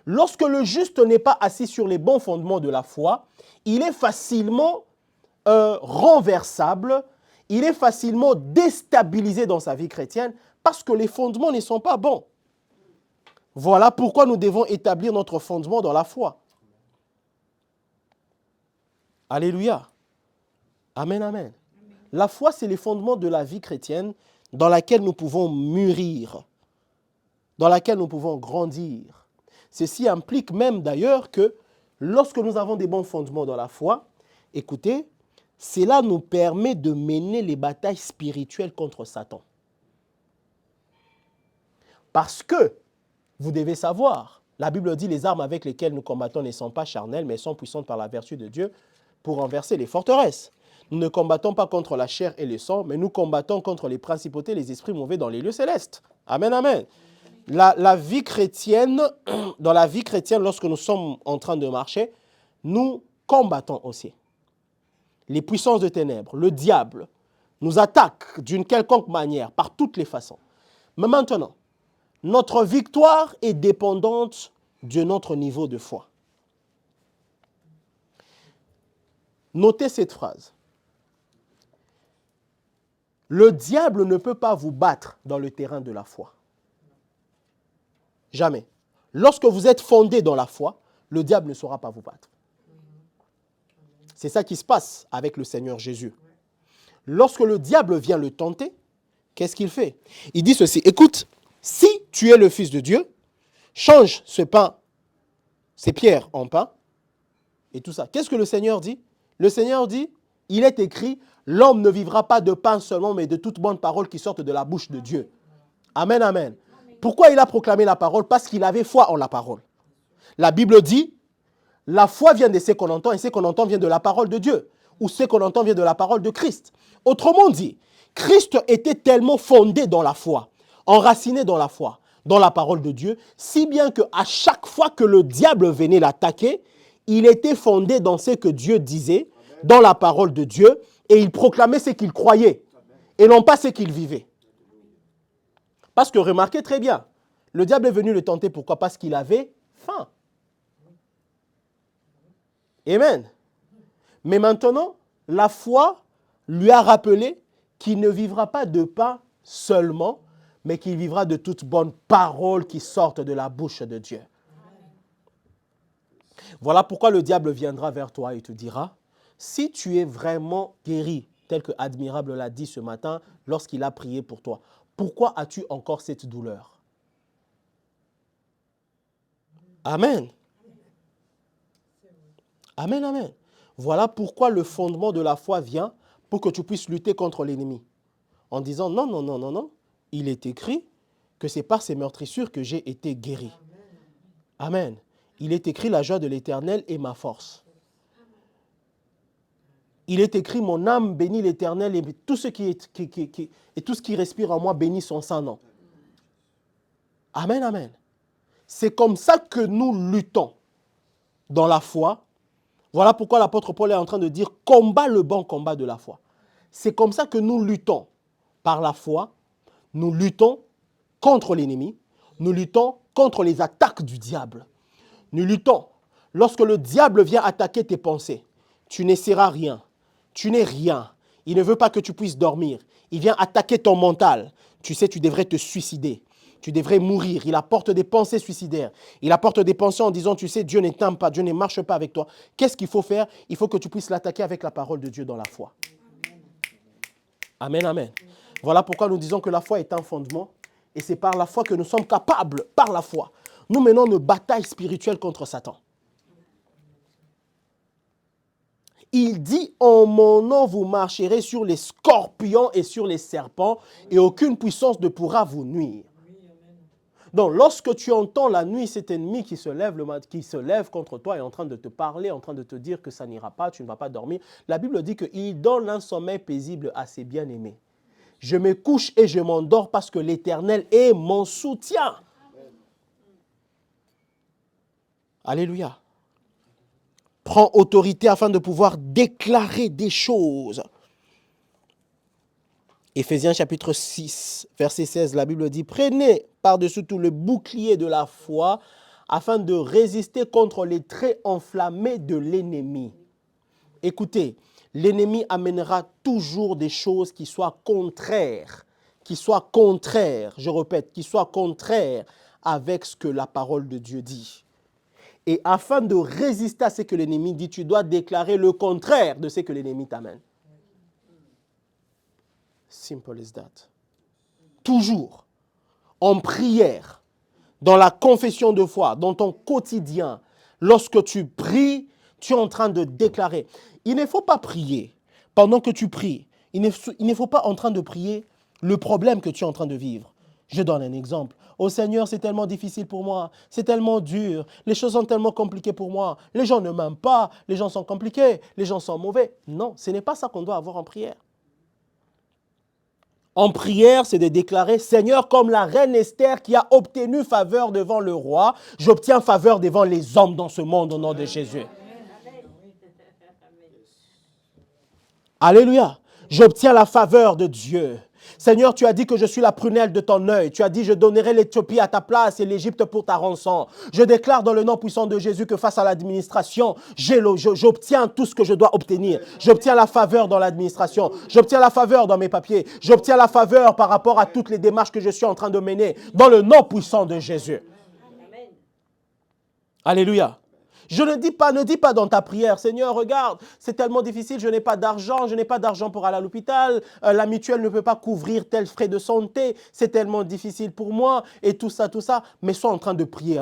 Lorsque le juste n'est pas assis sur les bons fondements de la foi, il est facilement renversable, il est facilement déstabilisé dans sa vie chrétienne parce que les fondements ne sont pas bons. Voilà pourquoi nous devons établir notre fondement dans la foi. Alléluia. Amen, amen. La foi, c'est les fondements de la vie chrétienne dans laquelle nous pouvons mûrir, dans laquelle nous pouvons grandir. Ceci implique même d'ailleurs que lorsque nous avons des bons fondements dans la foi, écoutez, cela nous permet de mener les batailles spirituelles contre Satan. Parce que, vous devez savoir, la Bible dit les armes avec lesquelles nous combattons ne sont pas charnelles, mais sont puissantes par la vertu de Dieu pour renverser les forteresses. Nous ne combattons pas contre la chair et le sang, mais nous combattons contre les principautés, les esprits mauvais dans les lieux célestes. Amen, amen. La vie chrétienne, dans la vie chrétienne, lorsque nous sommes en train de marcher, nous combattons aussi. Les puissances de ténèbres, le diable, nous attaquent d'une quelconque manière, par toutes les façons. Mais maintenant, notre victoire est dépendante de notre niveau de foi. Notez cette phrase. Le diable ne peut pas vous battre dans le terrain de la foi. Jamais. Lorsque vous êtes fondé dans la foi, le diable ne saura pas vous battre. C'est ça qui se passe avec le Seigneur Jésus. Lorsque le diable vient le tenter, qu'est-ce qu'il fait? Il dit ceci, écoute, si tu es le Fils de Dieu, change ce pain, ces pierres en pain, et tout ça. Qu'est-ce que le Seigneur dit? Le Seigneur dit, il est écrit, l'homme ne vivra pas de pain seulement, mais de toute bonne parole qui sortent de la bouche de Dieu. Amen, amen. Pourquoi il a proclamé la parole? Parce qu'il avait foi en la parole. La Bible dit, la foi vient de ce qu'on entend, et ce qu'on entend vient de la parole de Dieu, ou ce qu'on entend vient de la parole de Christ. Autrement dit, Christ était tellement fondé dans la foi, enraciné dans la foi, dans la parole de Dieu, si bien qu'à chaque fois que le diable venait l'attaquer, il était fondé dans ce que Dieu disait, dans la parole de Dieu, et il proclamait ce qu'il croyait, et non pas ce qu'il vivait. Parce que remarquez très bien, le diable est venu le tenter, pourquoi? Parce qu'il avait faim. Amen. Mais maintenant, la foi lui a rappelé qu'il ne vivra pas de pain seulement, mais qu'il vivra de toutes bonnes paroles qui sortent de la bouche de Dieu. Voilà pourquoi le diable viendra vers toi et te dira, si tu es vraiment guéri, tel que Admirable l'a dit ce matin lorsqu'il a prié pour toi, pourquoi as-tu encore cette douleur? Amen. Amen, amen. Voilà pourquoi le fondement de la foi vient pour que tu puisses lutter contre l'ennemi. En disant, non, non, non, non, non, il est écrit que c'est par ces meurtrissures que j'ai été guéri. Amen. Il est écrit, la joie de l'Éternel est ma force. Il est écrit, mon âme bénit l'Éternel et tout ce qui respire en moi bénit son saint nom. Amen, amen. C'est comme ça que nous luttons dans la foi. Voilà pourquoi l'apôtre Paul est en train de dire, combat le bon combat de la foi. C'est comme ça que nous luttons par la foi. Nous luttons contre l'ennemi. Nous luttons contre les attaques du diable. Nous luttons. Lorsque le diable vient attaquer tes pensées, tu n'essaieras rien. Tu n'es rien. Il ne veut pas que tu puisses dormir. Il vient attaquer ton mental. Tu sais, tu devrais te suicider. Tu devrais mourir. Il apporte des pensées suicidaires. Il apporte des pensées en disant, tu sais, Dieu ne t'aime pas, Dieu ne marche pas avec toi. Qu'est-ce qu'il faut faire? Il faut que tu puisses l'attaquer avec la parole de Dieu dans la foi. Amen, amen. Voilà pourquoi nous disons que la foi est un fondement. Et c'est par la foi que nous sommes capables, par la foi. Nous menons une bataille spirituelle contre Satan. Il dit, en mon nom, vous marcherez sur les scorpions et sur les serpents, et aucune puissance ne pourra vous nuire. Donc, lorsque tu entends la nuit cet ennemi qui se lève contre toi et en train de te parler, en train de te dire que ça n'ira pas, tu ne vas pas dormir, la Bible dit qu'il donne un sommeil paisible à ses bien-aimés. Je me couche et je m'endors parce que l'Éternel est mon soutien. Alléluia. Prends autorité afin de pouvoir déclarer des choses. Éphésiens chapitre 6, verset 16, la Bible dit, prenez par-dessus tout le bouclier de la foi afin de résister contre les traits enflammés de l'ennemi. Écoutez, l'ennemi amènera toujours des choses qui soient contraires, je répète, qui soient contraires avec ce que la parole de Dieu dit. Et afin de résister à ce que l'ennemi dit, tu dois déclarer le contraire de ce que l'ennemi t'amène. Simple as that. Toujours en prière, dans la confession de foi, dans ton quotidien, lorsque tu pries, tu es en train de déclarer. Il ne faut pas prier pendant que tu pries. Il ne faut pas en train de prier le problème que tu es en train de vivre. Je donne un exemple. Oh Seigneur, c'est tellement difficile pour moi, c'est tellement dur, les choses sont tellement compliquées pour moi, les gens ne m'aiment pas, les gens sont compliqués, les gens sont mauvais. Non, ce n'est pas ça qu'on doit avoir en prière. En prière, c'est de déclarer, Seigneur, comme la reine Esther qui a obtenu faveur devant le roi, j'obtiens faveur devant les hommes dans ce monde au nom de Jésus. Alléluia. J'obtiens la faveur de Dieu. Seigneur, tu as dit que je suis la prunelle de ton œil. Tu as dit, je donnerai l'Éthiopie à ta place et l'Égypte pour ta rançon. Je déclare dans le nom puissant de Jésus que face à l'administration, j'obtiens tout ce que je dois obtenir. J'obtiens la faveur dans l'administration. J'obtiens la faveur dans mes papiers. J'obtiens la faveur par rapport à toutes les démarches que je suis en train de mener. Dans le nom puissant de Jésus. Amen. Alléluia. Je ne dis pas dans ta prière, Seigneur, regarde, c'est tellement difficile, je n'ai pas d'argent pour aller à l'hôpital, la mutuelle ne peut pas couvrir tel frais de santé, c'est tellement difficile pour moi, et tout ça, mais sois en train de prier.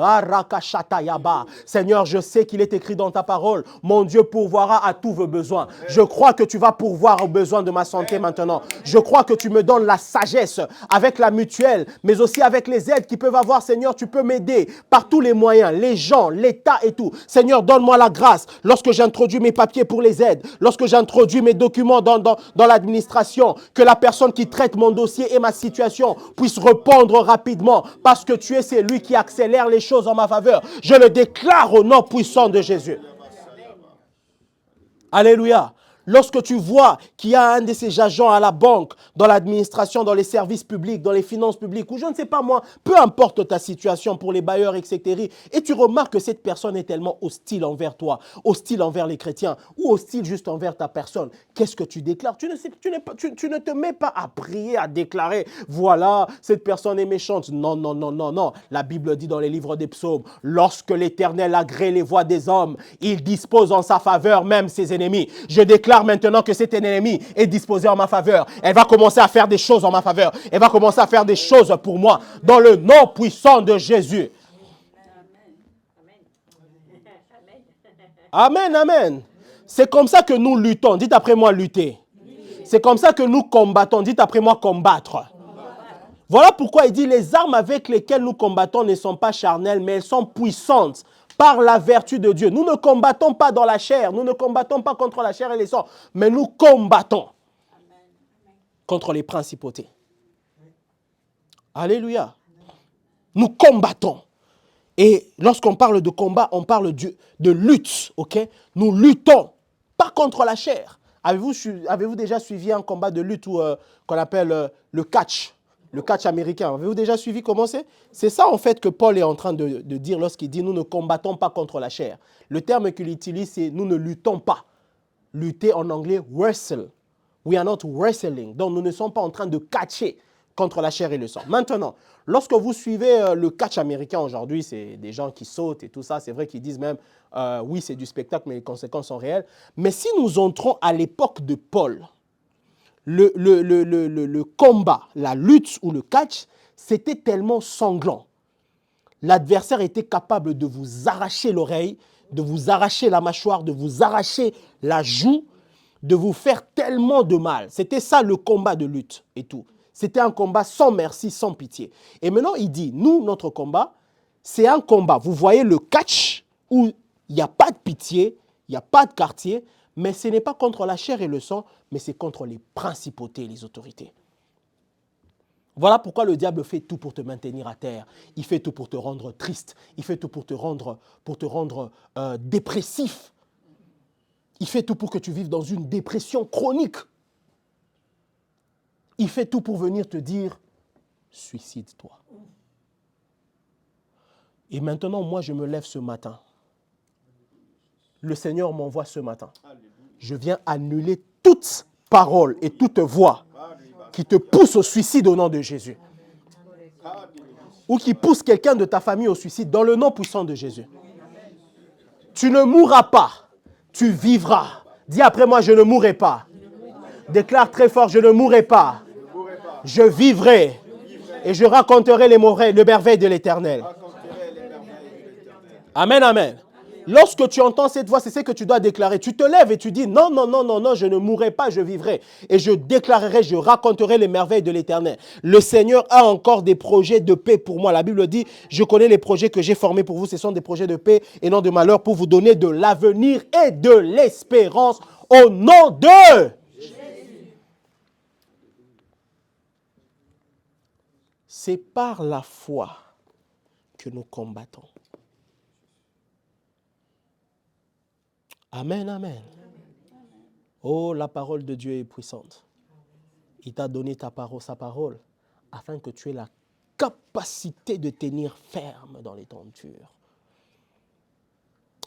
Seigneur, je sais qu'il est écrit dans ta parole, mon Dieu pourvoira à tous vos besoins. Je crois que tu vas pourvoir aux besoins de ma santé maintenant. Je crois que tu me donnes la sagesse avec la mutuelle, mais aussi avec les aides qu'ils peuvent avoir. Seigneur, tu peux m'aider par tous les moyens, les gens, l'État et tout. Seigneur, donne-moi la grâce lorsque j'introduis mes papiers pour les aides, lorsque j'introduis mes documents dans l'administration, que la personne qui traite mon dossier et ma situation puisse répondre rapidement parce que tu es celui qui accélère les choses en ma faveur. Je le déclare au nom puissant de Jésus. Alléluia. Lorsque tu vois qu'il y a un de ces agents à la banque, dans l'administration, dans les services publics, dans les finances publiques, ou je ne sais pas moi, peu importe ta situation pour les bailleurs, etc. Et tu remarques que cette personne est tellement hostile envers toi, hostile envers les chrétiens, ou hostile juste envers ta personne. Qu'est-ce que tu déclares? Tu ne te mets pas à prier, à déclarer, voilà, cette personne est méchante. Non, non, non, non, non. La Bible dit dans les livres des psaumes, lorsque l'Éternel agrée les voies des hommes, il dispose en sa faveur même ses ennemis. Je déclare maintenant que cet ennemi est disposé en ma faveur. Elle va commencer à faire des choses en ma faveur. Elle va commencer à faire des choses pour moi. Dans le nom puissant de Jésus. Amen, amen. C'est comme ça que nous luttons. Dites après moi lutter. C'est comme ça que nous combattons. Dites après moi combattre. Voilà pourquoi il dit les armes avec lesquelles nous combattons ne sont pas charnelles, mais elles sont puissantes par la vertu de Dieu. Nous ne combattons pas dans la chair, nous ne combattons pas contre la chair et les sangs, mais nous combattons contre les principautés. Alléluia. Nous combattons. Et lorsqu'on parle de combat, on parle de lutte, ok? Nous luttons, pas contre la chair. Avez-vous déjà suivi un combat de lutte qu'on appelle le catch? Le catch américain. Avez-vous déjà suivi comment c'est? C'est ça en fait que Paul est en train de dire lorsqu'il dit nous ne combattons pas contre la chair. Le terme qu'il utilise c'est nous ne luttons pas. Lutter en anglais wrestle. We are not wrestling. Donc nous ne sommes pas en train de catcher contre la chair et le sang. Maintenant, lorsque vous suivez le catch américain aujourd'hui, c'est des gens qui sautent et tout ça. C'est vrai qu'ils disent même oui c'est du spectacle mais les conséquences sont réelles. Mais si nous entrons à l'époque de Paul, le combat, la lutte ou le catch, c'était tellement sanglant. L'adversaire était capable de vous arracher l'oreille, de vous arracher la mâchoire, de vous arracher la joue, de vous faire tellement de mal. C'était ça le combat de lutte et tout. C'était un combat sans merci, sans pitié. Et maintenant, il dit, nous, notre combat, c'est un combat. Vous voyez le catch où il n'y a pas de pitié, il n'y a pas de quartier, mais ce n'est pas contre la chair et le sang, mais c'est contre les principautés et les autorités. Voilà pourquoi le diable fait tout pour te maintenir à terre. Il fait tout pour te rendre triste. Il fait tout pour te rendre dépressif. Il fait tout pour que tu vives dans une dépression chronique. Il fait tout pour venir te dire, suicide-toi. Et maintenant, moi, je me lève ce matin. Le Seigneur m'envoie ce matin. Je viens annuler toute parole et toute voix qui te pousse au suicide au nom de Jésus. Ou qui pousse quelqu'un de ta famille au suicide dans le nom puissant de Jésus. Tu ne mourras pas, tu vivras. Dis après moi, je ne mourrai pas. Déclare très fort, je ne mourrai pas. Je vivrai et je raconterai les merveilles de l'Éternel. Amen, amen. Lorsque tu entends cette voix, c'est ce que tu dois déclarer. Tu te lèves et tu dis, non, non, non, non, non, je ne mourrai pas, je vivrai. Et je déclarerai, je raconterai les merveilles de l'Éternel. Le Seigneur a encore des projets de paix pour moi. La Bible dit, je connais les projets que j'ai formés pour vous. Ce sont des projets de paix et non de malheur pour vous donner de l'avenir et de l'espérance au nom de Jésus. C'est par la foi que nous combattons. Amen, amen. Oh, la parole de Dieu est puissante. Il t'a donné sa parole, afin que tu aies la capacité de tenir ferme dans les tentures.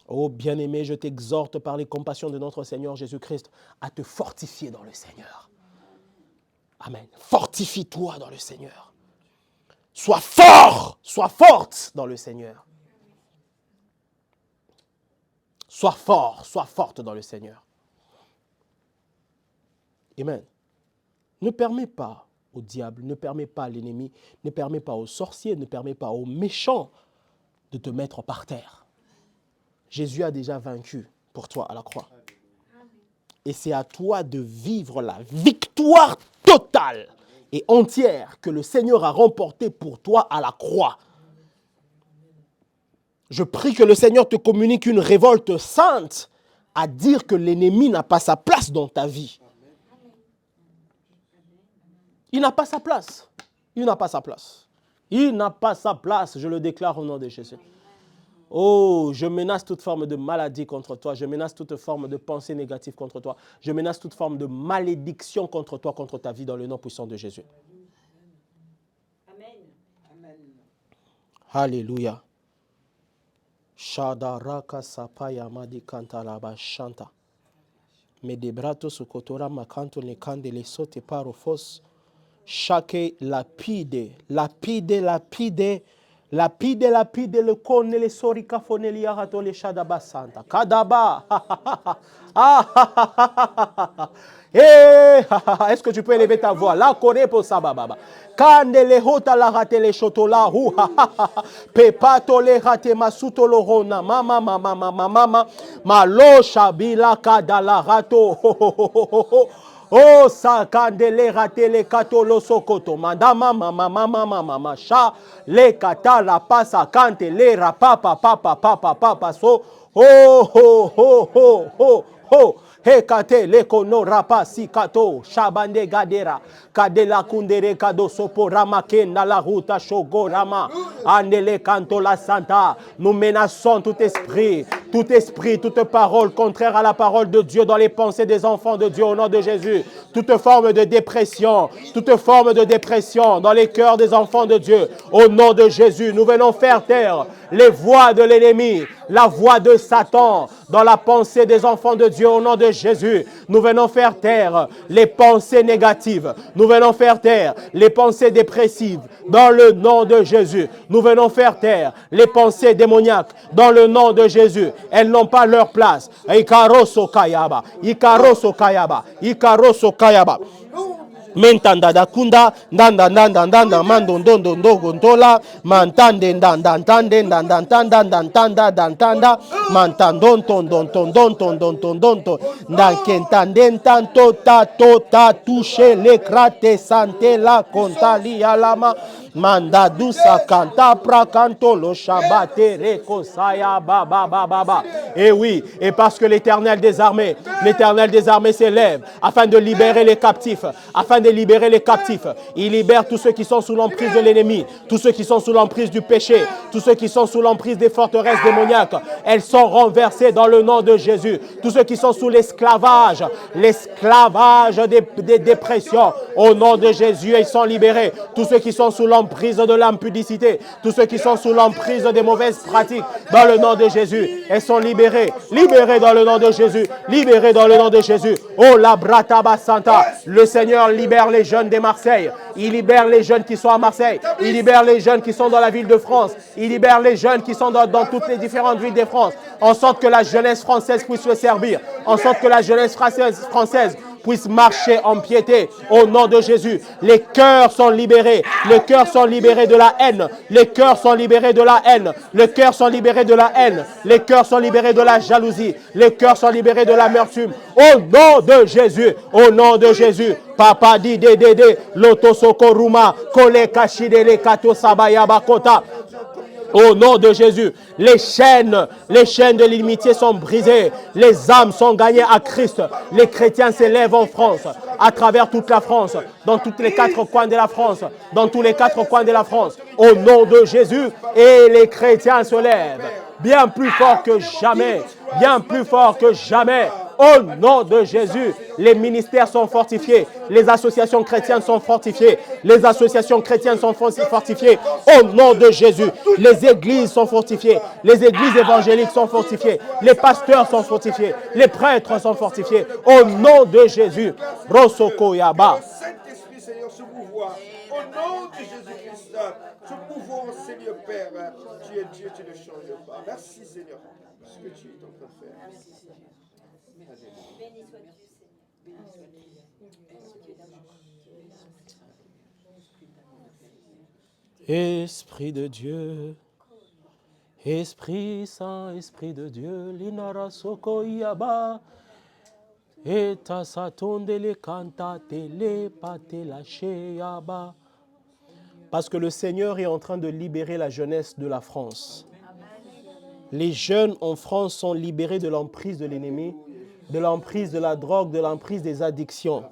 Oh, bien-aimé, je t'exhorte par les compassions de notre Seigneur Jésus-Christ à te fortifier dans le Seigneur. Amen. Fortifie-toi dans le Seigneur. Sois fort, sois forte dans le Seigneur. Sois fort, sois forte dans le Seigneur. Amen. Ne permets pas au diable, ne permets pas à l'ennemi, ne permets pas aux sorciers, ne permets pas aux méchants de te mettre par terre. Jésus a déjà vaincu pour toi à la croix. Et c'est à toi de vivre la victoire totale et entière que le Seigneur a remportée pour toi à la croix. Je prie que le Seigneur te communique une révolte sainte à dire que l'ennemi n'a pas sa place dans ta vie. Il n'a pas sa place. Il n'a pas sa place. Il n'a pas sa place, je le déclare au nom de Jésus. Oh, je menace toute forme de maladie contre toi. Je menace toute forme de pensée négative contre toi. Je menace toute forme de malédiction contre toi, contre ta vie, dans le nom puissant de Jésus. Amen. Amen. Alléluia. Shadaraka sapaya madi kantalaba shanta. Medebrato sukotora makanto ne kandele sote parofos. Chaque lapide, lapide, lapide, lapide, lapide, le kone le sorika foneli arato le shadaba santa. Kadaba. Est-ce que tu peux élever ta voix? La kone po sababa. Kande le hota la rate le shotola. Pepato le rate masuto lo rona. Mama, mama, mama, mama. Malo shabila kadala rato. Oh, sakandele ratele katolo sokoto. Madama mama mama mama masha le kata la pasa kante le rapapa papa papa papa so. Oh ho ho ho ho ho. Hekate lekono rapa sikato shabande gadera kadela kundere kado sopo ramakenda la ruta shogorama andele kanto la santa. Nous menaçons tout esprit, toute parole contraire à la parole de Dieu dans les pensées des enfants de Dieu au nom de Jésus. Toute forme de dépression dans les cœurs des enfants de Dieu au nom de Jésus. Nous venons faire taire les voix de l'ennemi, la voix de Satan dans la pensée des enfants de Dieu au nom de Jésus. Nous venons faire taire les pensées négatives. Nous venons faire taire les pensées dépressives dans le nom de Jésus. Nous venons faire taire les pensées démoniaques dans le nom de Jésus. Elles n'ont pas leur place. Ikaroso kayaba, ikaroso kayaba, ikaroso kayaba. Mentanda da kunda ndanda ndanda ndanda mando ndondo ndogo ndola mantande ndanda ntande ndanda ntanda ndanda ndanda mantandon tondon tondon tondon tondon ndankentande tanto ta touche le krate sante la kontali alama manda dusa kanta prakanto lo shabate rekosaya baba baba. Et oui, et parce que l'Éternel des armées s'élève afin de libérer les captifs, Il libère tous ceux qui sont sous l'emprise de l'ennemi, tous ceux qui sont sous l'emprise du péché, tous ceux qui sont sous l'emprise des forteresses démoniaques. Elles sont renversées dans le nom de Jésus. Tous ceux qui sont sous l'esclavage des dépressions, au nom de Jésus, ils sont libérés. Tous ceux qui sont sous l'emprise de l'impudicité, tous ceux qui sont sous l'emprise des mauvaises pratiques, dans le nom de Jésus, elles sont libérées. Libérées dans le nom de Jésus. Libérées dans le nom de Jésus. Oh, la Brataba Santa. Le Seigneur libère les jeunes de Marseille. Il libère les jeunes qui sont à Marseille. Il libère les jeunes qui sont dans la ville de France. Il libère les jeunes qui sont dans toutes les différentes villes de France. En sorte que la jeunesse française puisse le servir. En sorte que la jeunesse française puisse marcher en piété au nom de Jésus. Les cœurs sont libérés. Les cœurs sont libérés de la haine. Les cœurs sont libérés de la haine. Les cœurs sont libérés de la haine. Les cœurs sont libérés de la jalousie. Les cœurs sont libérés de l'amertume. Au nom de Jésus. Au nom de Jésus. Papa di de loto sokoruma kole kashide le kato sabaya bakota. Au nom de Jésus, les chaînes de l'inimitié sont brisées. Les âmes sont gagnées à Christ. Les chrétiens s'élèvent en France, à travers toute la France, dans tous les quatre coins de la France, au nom de Jésus. Et les chrétiens se lèvent bien plus fort que jamais, Au nom de Jésus, les ministères sont fortifiés, les associations chrétiennes sont fortifiées, Au nom de Jésus, les églises sont fortifiées, les églises évangéliques sont fortifiées, les pasteurs sont fortifiés, les prêtres sont fortifiés. Au nom de Jésus, Rosoko Yaba. Saint-Esprit, Seigneur, ce pouvoir, au nom de Jésus-Christ, ce pouvoir, Seigneur Père, tu es Dieu, tu ne changes pas. Merci, Seigneur, pour ce que tu es en train de faire. Merci, Seigneur. Béni sois-tu, Seigneur. Esprit de Dieu, Esprit Saint, Esprit de Dieu, Linara Soko Yaba, Eta Satonde le Kanta Tele Pate Lache Yaba. Parce que le Seigneur est en train de libérer la jeunesse de la France. Les jeunes en France sont libérés de l'emprise de l'ennemi, de l'emprise de la drogue, de l'emprise des addictions.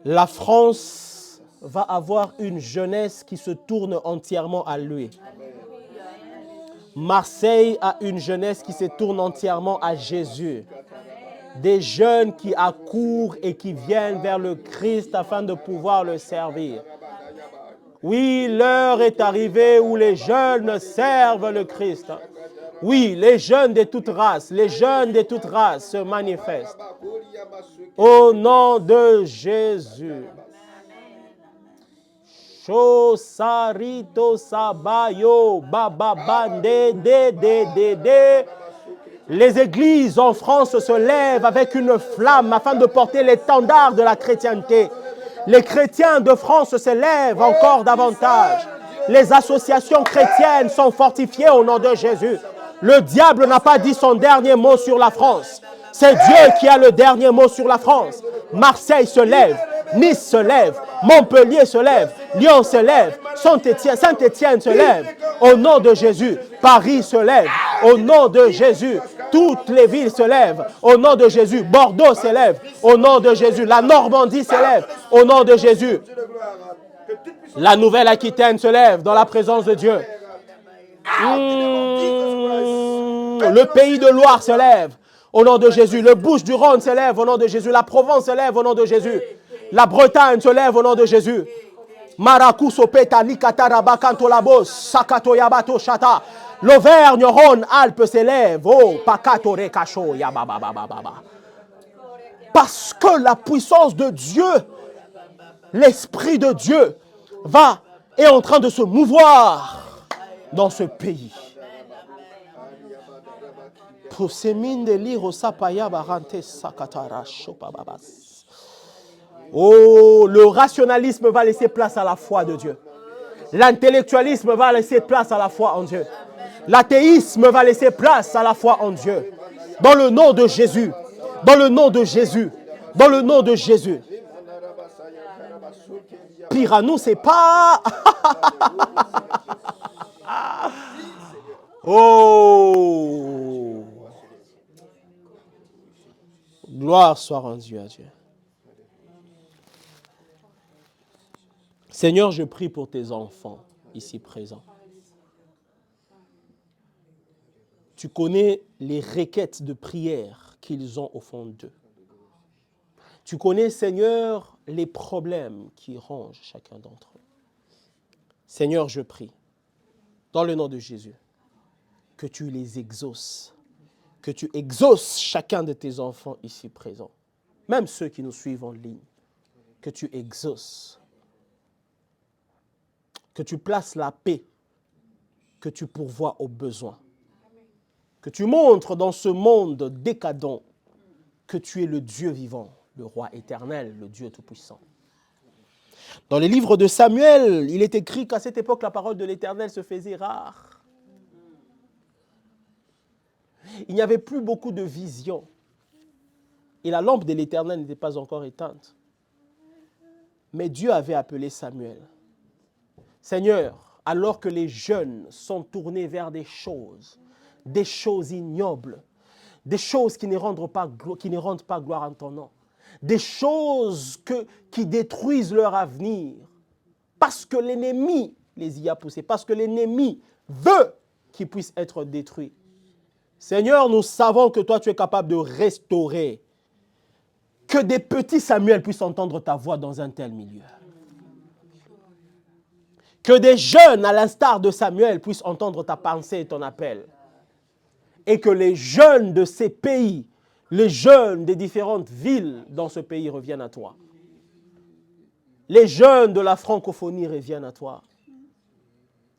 La France va avoir une jeunesse qui se tourne entièrement à lui. Marseille a une jeunesse qui se tourne entièrement à Jésus. Des jeunes qui accourent et qui viennent vers le Christ afin de pouvoir le servir. Oui, l'heure est arrivée où les jeunes servent le Christ. Oui, les jeunes de toutes races, les jeunes de toutes races se manifestent. Au nom de Jésus. Shosarito sabayo bababande de. Les églises en France se lèvent avec une flamme afin de porter l'étendard de la chrétienté. Les chrétiens de France se lèvent encore davantage. Les associations chrétiennes sont fortifiées au nom de Jésus. Le diable n'a pas dit son dernier mot sur la France. C'est Dieu qui a le dernier mot sur la France. Marseille se lève, Nice se lève, Montpellier se lève, Lyon se lève, Saint-Étienne se lève. Au nom de Jésus, Paris se lève. Au nom de Jésus, toutes les villes se lèvent. Au nom de Jésus, Bordeaux se lève. Au nom de Jésus, la Normandie se lève. Au nom de Jésus, la Nouvelle-Aquitaine se lève dans la présence de Dieu. Le pays de Loire se lève. Au nom de Jésus, le Bouches-du-Rhône se lève au nom de Jésus, la Provence se lève au nom de Jésus, la Bretagne se lève au nom de Jésus. Maracuso peta nikataraba kantolabos sakato yabato shata. L'Auvergne, Rhône, Alpes s'élève. Oh, pakato rekacho yabababababa. Parce que la puissance de Dieu, l'Esprit de Dieu est en train de se mouvoir dans ce pays. Oh, le rationalisme va laisser place à la foi de Dieu. L'intellectualisme va laisser place à la foi en Dieu. L'athéisme va laisser place à la foi en Dieu. Dans le nom de Jésus. Dans le nom de Jésus. Dans le nom de Jésus. Pire à nous, c'est pas... Oh! Gloire soit rendue à Dieu. Seigneur, je prie pour tes enfants ici présents. Tu connais les requêtes de prière qu'ils ont au fond d'eux. Tu connais, Seigneur, les problèmes qui rongent chacun d'entre eux. Seigneur, je prie, dans le nom de Jésus, que tu les exauces, que tu exauces chacun de tes enfants ici présents, même ceux qui nous suivent en ligne, que tu exauces, que tu places la paix, que tu pourvoies aux besoins, que tu montres dans ce monde décadent que tu es le Dieu vivant, le roi éternel, le Dieu tout-puissant. Dans les livres de Samuel, il est écrit qu'à cette époque, la parole de l'Éternel se faisait rare. Il n'y avait plus beaucoup de visions. Et la lampe de l'Éternel n'était pas encore éteinte. Mais Dieu avait appelé Samuel. Seigneur, alors que les jeunes sont tournés vers des choses ignobles, des choses qui ne rendent pas gloire en ton nom, des choses qui détruisent leur avenir, parce que l'ennemi les y a poussés, parce que l'ennemi veut qu'ils puissent être détruits. Seigneur, nous savons que toi, tu es capable de restaurer, que des petits Samuel puissent entendre ta voix dans un tel milieu. Que des jeunes, à l'instar de Samuel, puissent entendre ta pensée et ton appel. Et que les jeunes de ces pays, les jeunes des différentes villes dans ce pays reviennent à toi. Les jeunes de la francophonie reviennent à toi.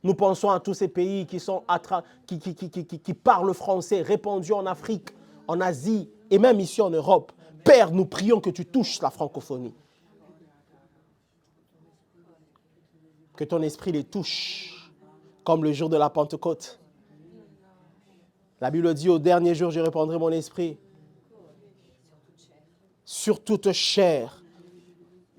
Nous pensons à tous ces pays qui parlent français, répandus en Afrique, en Asie et même ici en Europe. Père, nous prions que tu touches la francophonie. Que ton esprit les touche, comme le jour de la Pentecôte. La Bible dit, au dernier jour, je répandrai mon esprit sur toute chair.